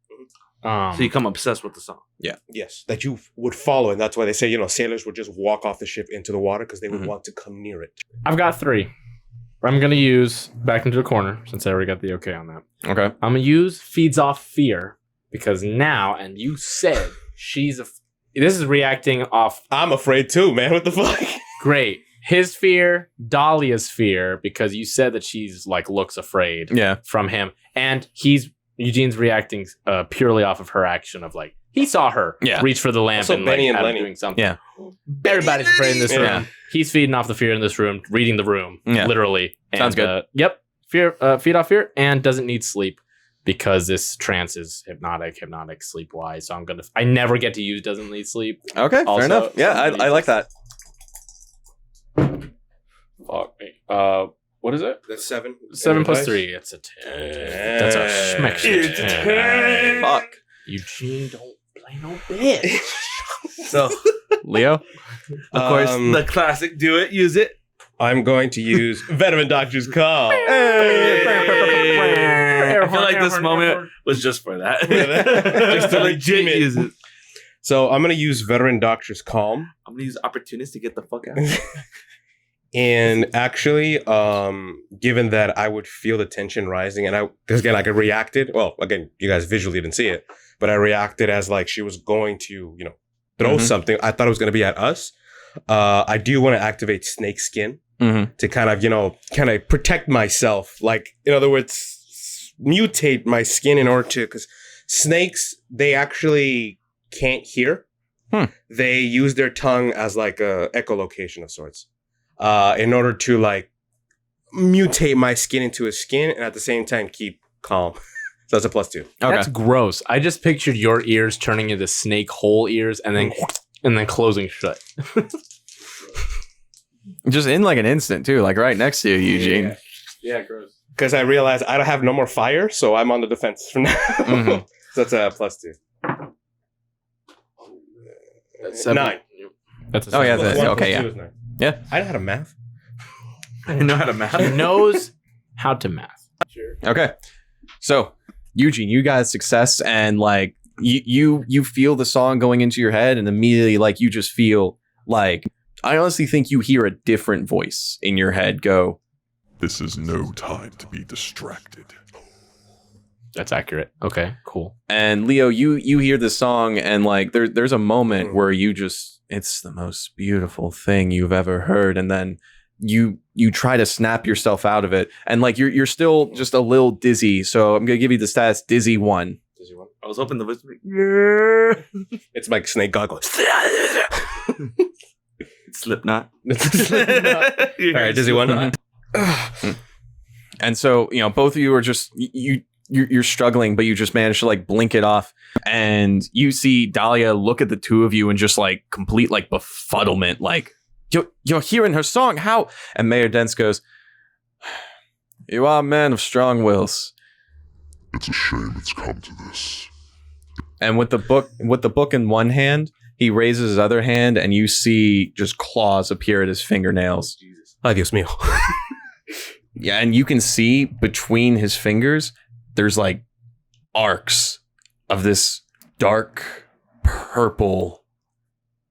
so you become obsessed with the song.
Yes, that you would follow, and that's why they say sailors would just walk off the ship into the water because they would want to come near it.
I've got 3. I'm gonna use back into a corner since I already got the okay on that.
Okay.
I'm gonna use feeds off fear because now, and you said this is reacting off.
I'm afraid too, man. What the fuck?
Great. His fear, Dahlia's fear, because you said that she's like looks afraid from him, and Eugene's reacting purely off of her action of like he saw her reach for the lamp
Also,
and
Benny
like
and
have
Lenny.
doing something.
Yeah.
Everybody's afraid in this room.
Yeah.
He's feeding off the fear in this room, reading the room, literally.
Sounds good.
Yep. Fear, feed off fear, and doesn't need sleep because this trance is hypnotic sleep wise. So I never get to use doesn't need sleep.
Okay,
Also,
fair enough. Yeah, I like that.
Fuck me. What is it?
That's 7.
7 plus 3. It's a 10. That's a schmeck.
It's a 10.
Fuck.
Eugene, don't play no bitch.
So,
Leo?
of course, the classic do it, use it.
I'm going to use Veteran Doctor's Call.
I feel like this moment was just for that.
Just to
legit
redeem it.
use it.
So I'm going to use Veteran Doctor's Calm.
I'm going to use opportunist to get the fuck out.
And actually, given that I would feel the tension rising, and because again, I reacted. Well, again, you guys visually didn't see it, but I reacted as like she was going to, throw something. I thought it was going to be at us. I do want to activate Snake Skin to kind of protect myself. Like, in other words, mutate my skin in order to, because snakes, they actually can't hear. They use their tongue as like a echolocation of sorts. In order to like mutate my skin into a skin and at the same time keep calm. So that's a +2.
Okay.
That's gross. I just pictured your ears turning into snake hole ears and then closing shut.
Just in like an instant too, like right next to you, Eugene.
Yeah, gross.
Because I realized I don't have no more fire, so I'm on the defense for now. So that's a +2.
That's
9.
That's a
Oh, yeah,
seven.
that's-
One
okay,
plus
yeah.
2 is 9.
Yeah.
I know how to math.
I didn't know how to math.
He knows how to math.
Okay. So, Eugene, you got success and like you feel the song going into your head and immediately like you just feel like I honestly think you hear a different voice in your head go,
This is no time to be distracted.
That's accurate. Okay, cool.
And Leo, you hear this song, and like there's a moment where it's the most beautiful thing you've ever heard, and then you try to snap yourself out of it, and like you're still just a little dizzy. So I'm gonna give you the stats dizzy 1.
Dizzy 1.
I was hoping the whisper.
It's like snake goggles.
Slipknot.
All right, dizzy 1.
And so, both of you are just you're struggling, but you just manage to like blink it off, and you see Dahlia look at the two of you and just like complete like befuddlement, like you're hearing her song, how? And Mayor Dents goes, "You are men of strong wills.
It's a shame it's come to this."
And with the book in one hand, he raises his other hand, and you see just claws appear at his fingernails.
Ay, Dios mío.
Yeah, and you can see between his fingers, there's like arcs of this dark purple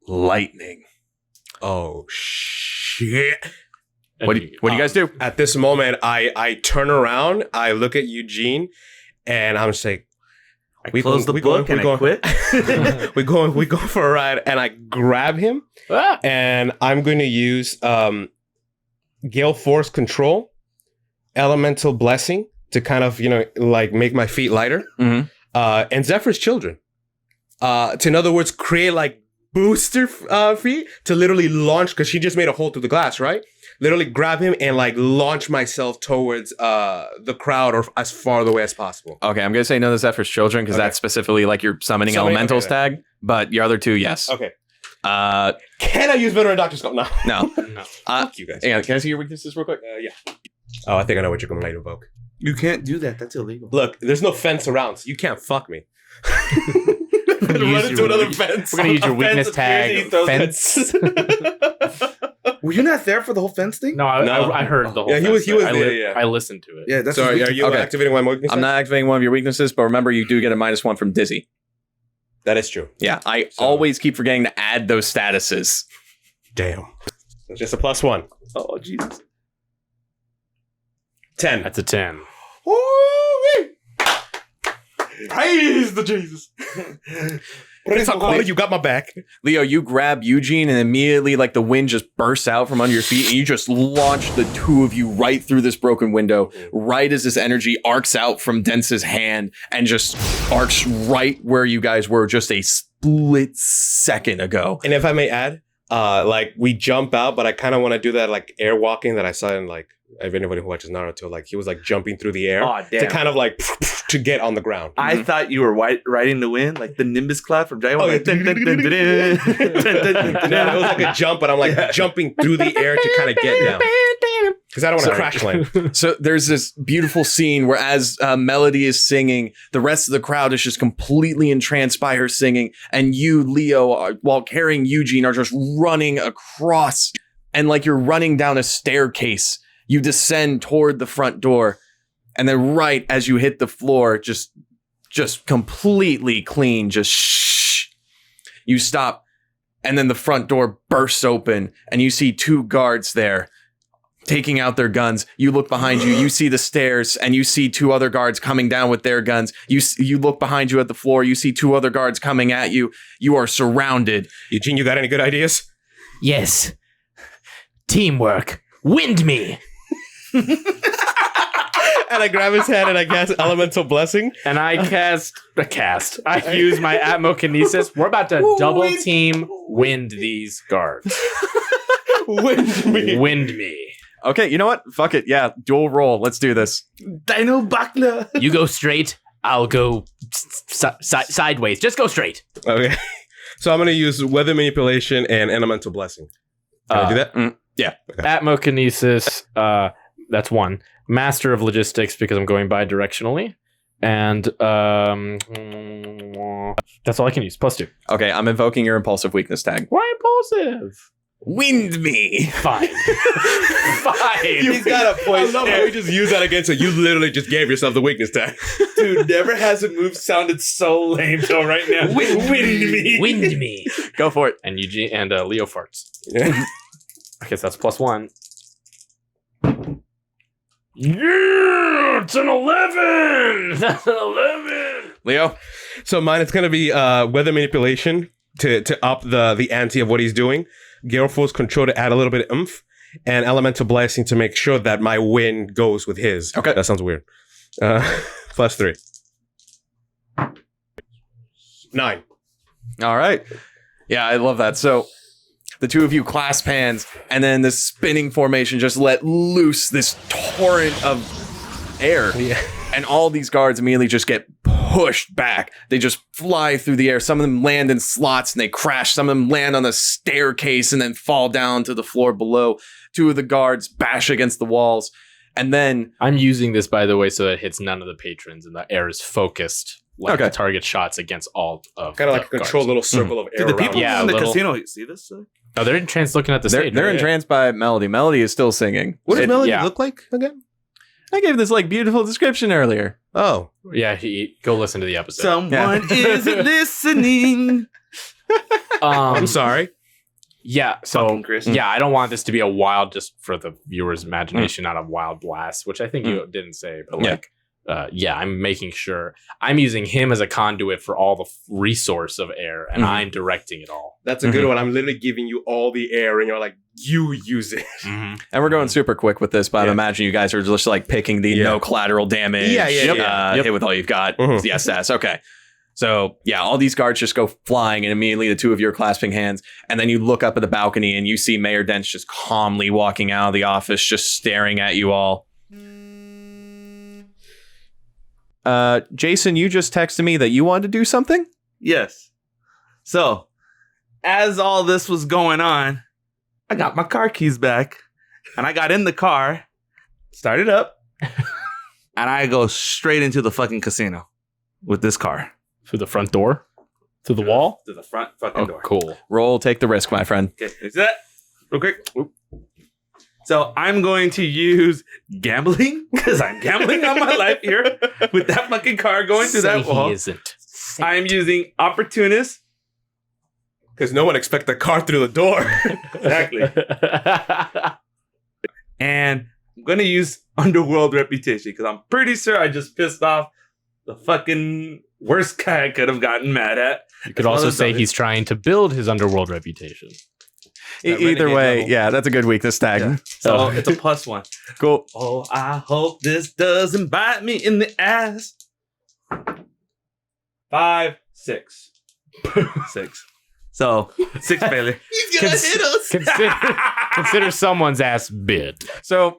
lightning.
Oh, shit.
What do you guys do?
At this moment, I turn around, I look at Eugene, and I'm just like,
I close the book and I quit.
we go for a ride, and I grab him, and I'm going to use Gale Force Control, Elemental Blessing to kind of, like make my feet lighter, and Zephyr's Children. To, in other words, create like booster feet to literally launch, because she just made a hole through the glass, right? Literally grab him and like launch myself towards the crowd or as far away as possible.
Okay, I'm going to say no to Zephyr's Children because that's specifically like you're summoning elementals tag, but your other two, yes.
Okay. Can I use Veteran Doctor Scope? No.
No.
Fuck you guys.
Yeah, can I see your weaknesses real quick?
Yeah. Oh, I think I know what you're going to invoke.
You can't do that. That's illegal.
Look, there's no fence around, so you can't fuck me. Run into another fence.
We're going to use your weakness tag. Fence.
Were you not there for the whole fence thing?
No, I heard the whole
he was there, yeah.
I listened to it.
Yeah, that's
Sorry, are you activating one weakness?
I'm not activating one of your weaknesses, but remember you do get a -1 from Dizzy.
That is true.
Yeah, I always keep forgetting to add those statuses.
Damn. It's just a +1.
Oh, Jesus.
10.
That's a 10.
Woo-wee. Praise the Jesus. You got my back.
Leo, you grab Eugene, and immediately like the wind just bursts out from under your feet, and you just launch the two of you right through this broken window, right as this energy arcs out from Dents' hand and just arcs right where you guys were just a split second ago.
And if I may add, like we jump out, but I kind of want to do that like air walking that I saw in like, if anybody who watches Naruto, like he was like jumping through the air to kind of like to get on the ground.
I thought you were riding the wind, like the Nimbus cloud from Dragon Ball.
It was like a jump, but I'm like jumping through the air to kind of get down. Because I don't want to crash land.
So there's this beautiful scene where as Melody is singing, the rest of the crowd is just completely entranced by her singing. And you, Leo, while carrying Eugene, are just running across. And like you're running down a staircase, you descend toward the front door. And then right as you hit the floor, just completely clean, just shh. You stop. And then the front door bursts open. And you see two guards there, taking out their guns. You look behind you, you see the stairs, and you see two other guards coming down with their guns. You look behind you at the floor, you see two other guards coming at you. You are surrounded.
Eugene, you got any good ideas?
Yes. Teamwork. Wind me.
And I grab his hand and I cast Elemental Blessing.
And I I use my Atmokinesis. We're about to double team wind these guards. Wind me.
Okay, you know what? Fuck it. Yeah, dual roll. Let's do this.
Dino Buckler.
You go straight. I'll go sideways. Just go straight.
Okay. So I'm going to use Weather Manipulation and Elemental Blessing. Can I do that?
Yeah.
Okay.
Atmokinesis, that's 1. Master of Logistics, because I'm going bi-directionally. And that's all I can use. +2.
Okay, I'm invoking your impulsive weakness tag.
Why impulsive?
Wind me.
Fine. Fine.
He's got a point. I love how we just use that against it. You literally just gave yourself the weakness tag.
Dude, never has a move sounded so lame till right now. Wind me.
Wind me.
Go for it.
And Eugene and Leo farts.
Yeah.
Okay, so that's +1.
Yeah, it's an 11. That's an 11.
Leo?
So mine is going to be weather manipulation to up the ante of what he's doing. Gale Force control to add a little bit of oomph. And elemental blessing to make sure that my wind goes with his.
Okay.
That sounds weird. +3. 9.
All right. Yeah, I love that. So the two of you clasp hands, and then the spinning formation just let loose this torrent of air.
Yeah.
And all these guards immediately just get pushed back. They just fly through the air. Some of them land in slots and they crash. Some of them land on a staircase and then fall down to the floor below. Two of the guards bash against the walls. And then...
I'm using this, by the way, so that it hits none of the patrons and the air is focused. Like
Okay.
the target shots against all of
Kind of like a
the
control
guards.
little circle of air
Did the
around.
people
Yeah,
in the
a little-
casino see this?
Oh, they're in trance looking at the
they're
stage.
they're
right?
entranced by Melody. Melody is still singing.
What does
It-
Melody
yeah.
look like again?
I gave this like beautiful description earlier.
Oh.
Yeah, go listen to the episode.
Someone isn't listening.
I'm sorry.
Yeah, so
Fucking Chris.
yeah, I don't want this to be a wild, just for the viewer's imagination, not a wild blast, which I think you didn't say, but
Yeah.
like, I'm making sure I'm using him as a conduit for all the resource of air, and I'm directing it all.
That's a good one. I'm literally giving you all the air and you're like, you use it.
And we're going super quick with this, but I'm
Yeah.
imagining you guys are just like picking the
Yeah.
no collateral damage.
Yeah.
Hit with all you've got.
Mhm.
The SS. Okay. So yeah, all these guards just go flying, and immediately the two of you are clasping hands. And then you look up at the balcony and you see Mayor Dents just calmly walking out of the office, just staring at you all. Jason, you just texted me that you wanted to do something?
Yes. So, as all this was going on, I got my car keys back, and I got in the car, started up, and I go straight into the fucking casino with this car.
Through the front door? Through the wall?
To the front fucking
Oh,
door.
cool.
Roll, take the risk, my friend.
Okay, is that real quick? Oop. So I'm going to use gambling because I'm gambling on my life here with that fucking car going through
Say
that wall.
he isn't.
I'm using opportunist.
Because no one expect the car through the door.
Exactly. And I'm going to use underworld reputation because I'm pretty sure I just pissed off the fucking worst guy I could have gotten mad at.
You could also say he's trying to build his underworld reputation.
That
Either
renegade
way,
level.
yeah, that's a good weakness tag.
Yeah. So it's a +1.
Cool.
Oh, I hope this doesn't bite me in the ass. 5, 6. 6. So 6 failure.
He's gonna hit us.
Consider someone's ass bid.
So,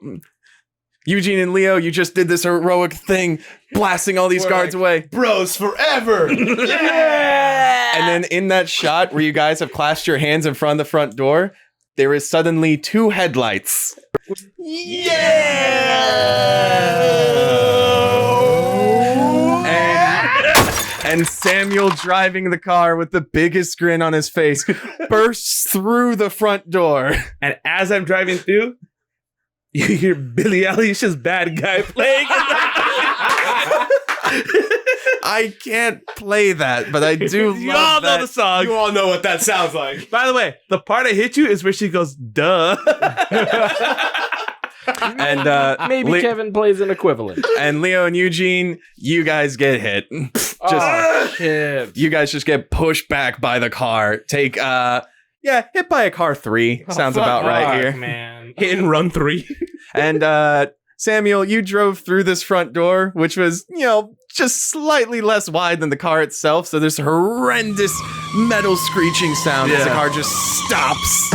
Eugene and Leo, you just did this heroic thing, blasting all these
We're
guards
like,
away.
Bros forever.
And then in that shot where you guys have clasped your hands in front of the front door, there is suddenly 2 headlights. And Samuel, driving the car with the biggest grin on his face, bursts through the front door.
And as I'm driving through, you hear Billy Eilish's Bad Guy playing.
I can't play that, but I do
You
love
all
that.
know the song.
You all know what that sounds like.
By the way, the part I hit you is where she goes, duh.
And
Maybe Kevin plays an equivalent.
and Leo and Eugene, you guys get hit.
Shit.
You guys just get pushed back by the car. Take hit by a car 3. Sounds about right here.
Man.
Hit and run 3.
And Samuel, you drove through this front door, which was, just slightly less wide than the car itself. So there's a horrendous metal screeching sound as the
Yeah.
car just stops.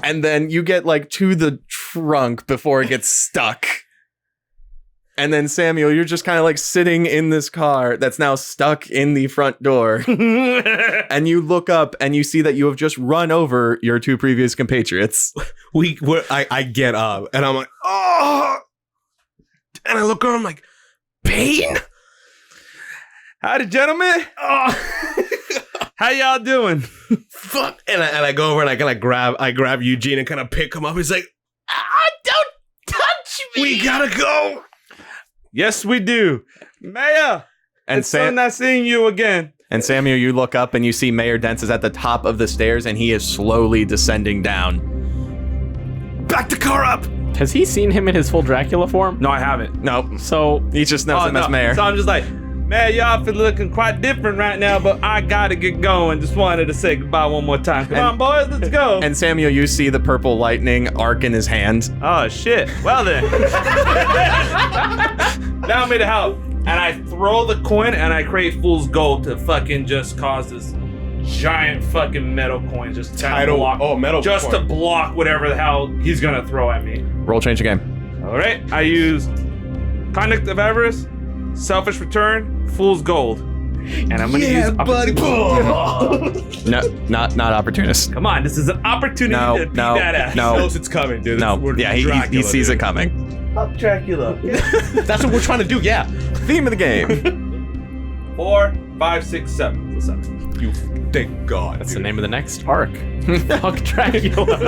And then you get like to the trunk before it gets stuck. And then Samuel, you're just kind of like sitting in this car that's now stuck in the front door. And you look up and you see that you have just run over your 2 previous compatriots.
I get up and I'm like, oh. And I look over, I'm like, Payne?
Howdy, gentlemen. How y'all doing?
Fuck. And I go over and I kind of grab Eugene and kind of pick him up. He's like, don't touch me. We gotta go.
Yes, we do. Mayor,
And
it's so nice seeing you again.
And Samuel, you look up and you see Mayor Dents is at the top of the stairs and he is slowly descending down.
Back the car up.
Has he seen him in his full Dracula form?
No, I haven't.
No,
So
he just knows him as mayor.
So I'm just like, man, y'all feel looking quite different right now, but I gotta get going. Just wanted to say goodbye one more time. Come on, boys, let's go.
And Samuel, you see the purple lightning arc in his hand.
Oh shit. Well then. Now I'm here to help. And I throw the coin and I create fool's gold to fucking just cause this giant fucking metal coin just to block.
Oh, metal
just
coin.
to block whatever the hell he's gonna throw at me.
Roll change the game.
Alright, I use Conduct of Avarice, Selfish Return, Fool's Gold. And I'm gonna use
No, not opportunist.
Come on, this is an opportunity to be badass.
He knows it's coming, dude.
No,
We're
yeah, he
Dracula,
sees
dude.
it coming.
Up Dracula.
That's what we're trying to do, yeah.
Theme of the game.
4, 5, 6, 7. So 7.
You thank God.
that's the name of the next arc. Fuck Dracula.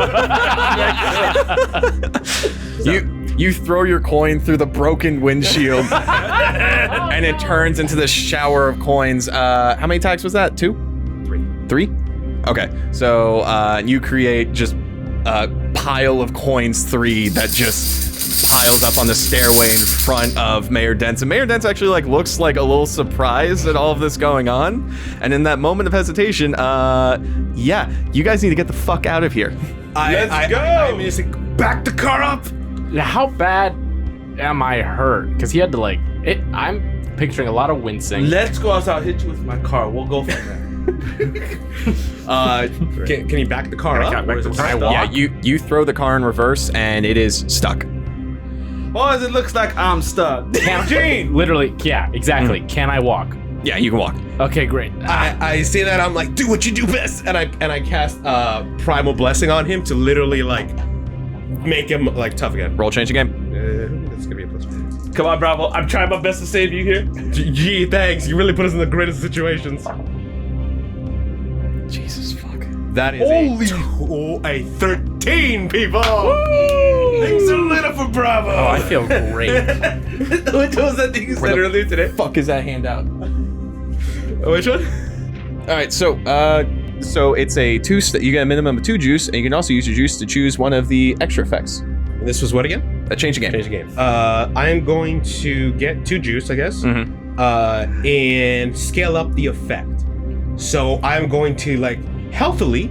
You throw your coin through the broken windshield, and it turns into this shower of coins. How many attacks was that? 2? 3? Okay, so you create just a pile of coins 3 that just piles up on the stairway in front of Mayor Dents. And Mayor Dents actually looks like a little surprised at all of this going on. And in that moment of hesitation, yeah, you guys need to get the fuck out of here.
Let's go!
I mean, back the car up!
How bad am I hurt? Because he had to I'm picturing a lot of wincing.
Let's go outside. I'll hit you with my car. We'll go from there.
Can he back the car up? Or is it stuck?
Yeah, you throw the car in reverse, and it is stuck.
Boys, it looks like I'm stuck. Eugene!
Literally, yeah, exactly. Can I walk?
Yeah, you can walk.
Okay, great.
I say that, I'm like, do what you do best, and I cast Primal Blessing on him to literally make him tough again.
Roll change the game.
That's gonna be a plus 1.
Come on, Bravo. I'm trying my best to save you here.
Gee, thanks. You really put us in the greatest situations.
Jesus fuck.
That is a 13, people. Things are lit up for Bravo.
Oh, I feel great.
Which was that thing you said earlier today?
Fuck is that handout?
Which one?
All right, so it's a 2. You get a minimum of 2 juice, and you can also use your juice to choose one of the extra effects.
And this was what again?
Change the game.
Change the game. I am going to get 2 juice, I guess, and scale up the effect. So I'm going to healthily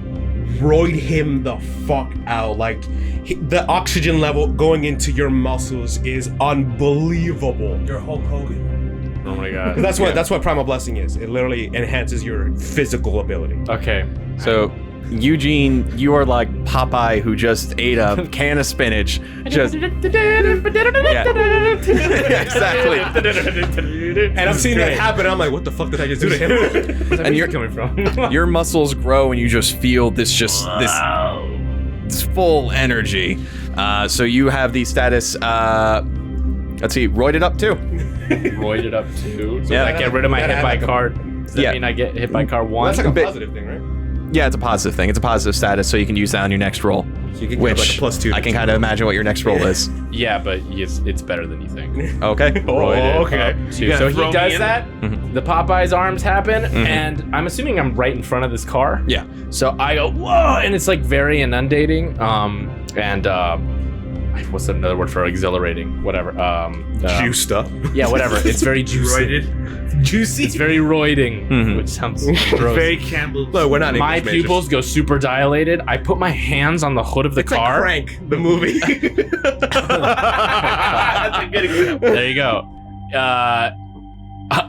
roid him the fuck out. The oxygen level going into your muscles is unbelievable.
You're Hulk Hogan.
Oh my god.
That's what Primal Blessing is. It literally enhances your physical ability.
Okay.
So, Eugene, you are like Popeye who just ate a can of spinach. Just yeah, exactly.
And I'm seeing that happen. I'm like, what the fuck did I just do to him?
And you're
coming from?
your muscles grow, and you just feel this full energy. So you have the status. Let's see, roided up too.
Roided up too. So
Yeah.
I get rid of my hit by card. Does that
Yeah.
mean I get hit by card 1?
That's like a
bit-
positive thing, right?
Yeah, it's a positive thing. It's a positive status, so you can use that on your next roll.
So you can
Which
get a +2.
I can kind of imagine what your next roll is.
Yeah, but it's better than you think.
Okay.
Roided
okay.
up
You
too.
gotta
So
throw
he
me
does
in
that. The Popeye's arms happen, and I'm assuming I'm right in front of this car.
Yeah.
So I go, whoa, and it's very inundating. What's another word for exhilarating? Whatever.
Juiced up.
Yeah, whatever. It's very juicy.
Roided.
Juicy.
It's very roiding, which sounds gross.
Very Campbell.
No, we're not
My
English majors.
pupils go super dilated. I put my hands on the hood of the
It's like
car.
Crank, the movie.
That's a good example.
There you go.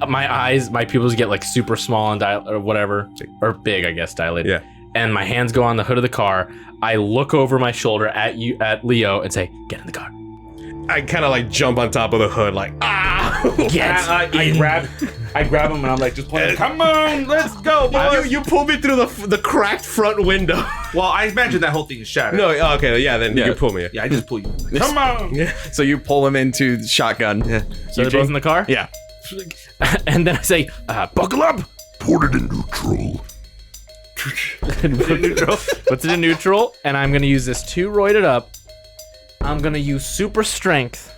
My pupils get super small and dilated, or whatever, or big, I guess, dilated.
Yeah.
And my hands go on the hood of the car. I look over my shoulder at Leo, and say, "Get in the car."
I kind of jump on top of the hood,
Get in.
I grab him and I'm like, just playing. Come on, let's go, boys.
You pulled me through the cracked front window.
Well, I imagine that whole thing is shattered.
No, okay, yeah, then you pull me.
Yeah, I just pull you. Come on.
So you pull him into the shotgun. Yeah.
So they're both in the car.
Yeah.
And then I say, "Buckle up."
Put it in neutral.
Neutral. Puts it in neutral, and I'm gonna use this 2 roided up. I'm gonna use super strength,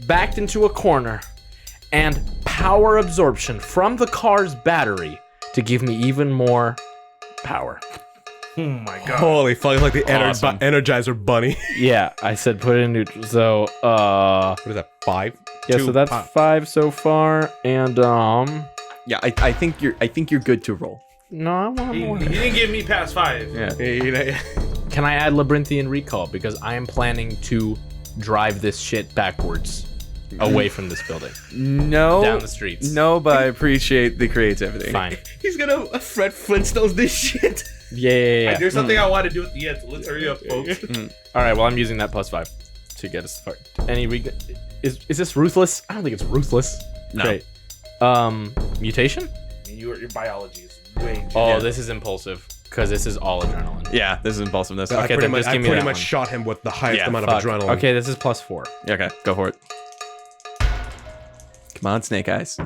backed into a corner, and power absorption from the car's battery to give me even more power.
Oh my god.
Holy fuck, it's like the
Awesome.
Energizer Bunny.
Yeah, I said put it in neutral. So,
What is that, 5?
yeah,
Two,
so that's 5 so far, and
Yeah, I think you're good to roll.
no, I want
He
more.
didn't give me past 5.
Yeah.
Can I add labyrinthian recall because I am planning to drive this shit backwards away from this building,
No.
down the streets.
No, but I appreciate the creativity.
Fine.
He's gonna Fred Flintstones this shit.
Yeah.
There's something I want to do at the end, so let's hurry up, folks.
All right. Well, I'm using that +5 to get us far. Any is this ruthless? I don't think it's ruthless.
No.
Great. Mutation?
Your biology is way too
Oh, this is impulsive because this is all adrenaline.
Yeah, this is impulsiveness.
I
Okay,
pretty
then
much,
just
I
give me
pretty
that
much
one.
shot him with the highest
Yeah,
amount
Fuck.
of adrenaline.
Okay, this is +4.
Okay, go for it. Come on, Snake Eyes.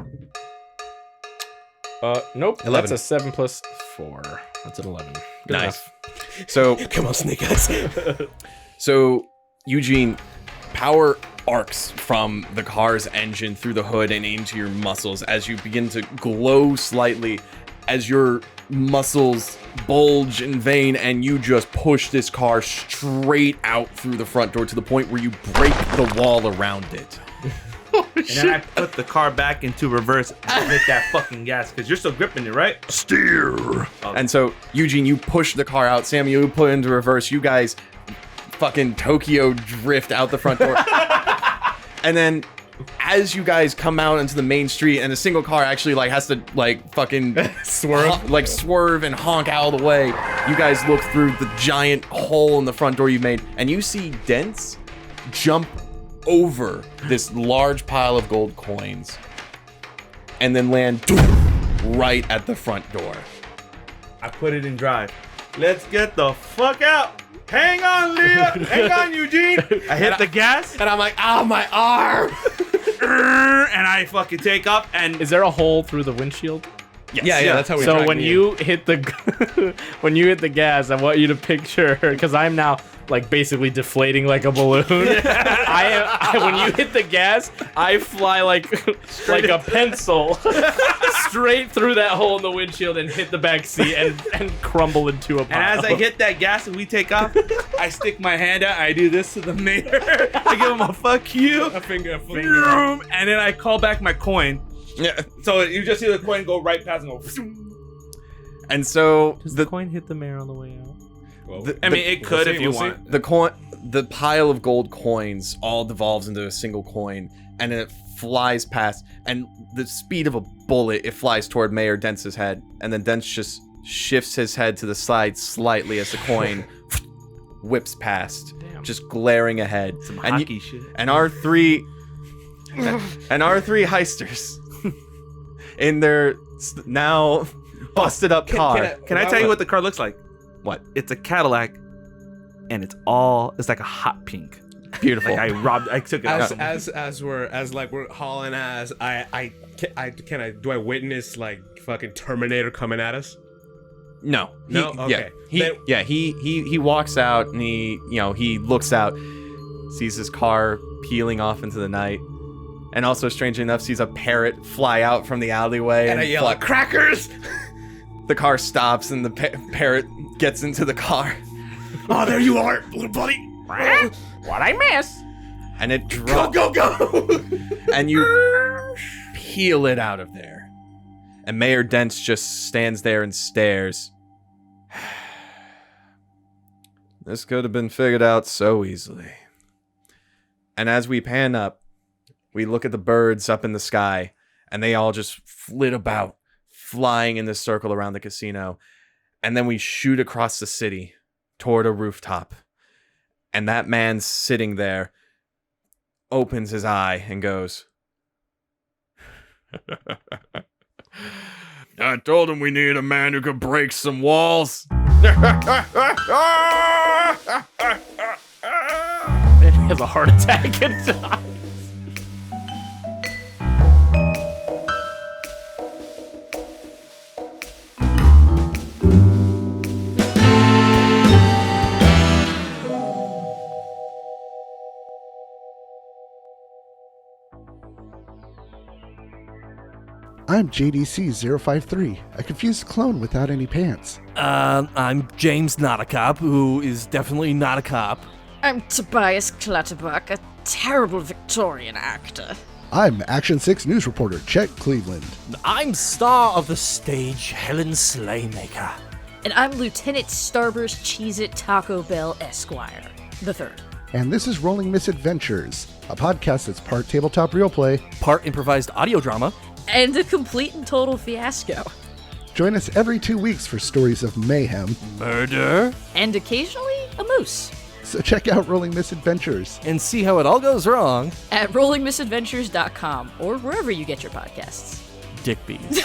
Nope.
11.
That's a 7 + 4. That's an 11. Good
Nice.
enough.
So,
Come on, Snake Eyes.
so Eugene, power arcs from the car's engine through the hood and into your muscles as you begin to glow slightly as your muscles bulge and vein, and you just push this car straight out through the front door to the point where you break the wall around it.
And then I put the car back into reverse and hit that fucking gas because you're still gripping it, right?
Steer.
And so, Eugene, you push the car out. Samuel, you put it into reverse. You guys fucking Tokyo drift out the front door. And then, as you guys come out into the main street, and a single car actually like has to like fucking swerve and honk out of the way, you guys look through the giant hole in the front door you made, and you see Dents jump over this large pile of gold coins and then land right at the front door.
I put it in drive. Let's get the fuck out. Hang on, Leah. Hang on, Eugene. I hit the gas.
And I'm like, ah, my arm.
And I fucking take off. And
Is there a hole through the windshield?
Yeah, that's how we
So
track
when
me.
you hit the when you hit the gas, I want you to picture because I'm now like basically deflating like a balloon. When you hit the gas, I fly like a pencil straight through that hole in the windshield and hit the back seat and crumble into a pile.
And as I hit that gas and we take off, I stick my hand out. I do this to the mayor. I give him a fuck you.
a finger.
And then I call back my coin.
Yeah.
So you just see the coin go right past and go.
And so
Does the coin hit the mayor on the way out?
I mean, it could if you want.
the pile of gold coins all devolves into a single coin, and then it flies past, and the speed of a bullet, it flies toward Mayor Dentz's head, and then Dents just shifts his head to the side slightly as the coin whips past, just glaring ahead.
Some
And
hockey shit.
And our three heisters in their now busted up car.
Can I tell you what the car looks like?
What?
It's a Cadillac, and it's like a hot pink.
Beautiful.
Like I took it out.
As we're hauling ass, do I witness like fucking Terminator coming at us?
No.
No? Okay.
He walks out and he looks out, sees his car peeling off into the night, and also strangely enough sees a parrot fly out from the alleyway
And I yell out, crackers!
The car stops and the parrot gets into the car.
Oh, there you are, little buddy.
What I miss?
And it drops.
Go!
And you peel it out of there. And Mayor Dents just stands there and stares. This could have been figured out so easily. And as we pan up, we look at the birds up in the sky, and they all just flit about, flying in this circle around the casino. And then we shoot across the city toward a rooftop. And that man sitting there opens his eye and goes, I told him we needed a man who could break some walls.
It has a heart attack and dies.
I'm JDC053, a confused clone without any pants.
I'm James Not a Cop, who is definitely not a cop.
I'm Tobias Clutterbuck, a terrible Victorian actor.
I'm Action 6 news reporter Chet Cleveland.
I'm star of the stage, Helen Slaymaker.
And I'm Lieutenant Starburst Cheez-It Taco Bell Esquire, the third.
And this is Rolling Misadventures, a podcast that's part tabletop real play,
part improvised audio drama,
and a complete and total fiasco.
Join us every 2 weeks for stories of mayhem,
murder,
and occasionally a moose.
So check out Rolling Misadventures
and see how it all goes wrong
at rollingmisadventures.com or wherever you get your podcasts.
Dick bees.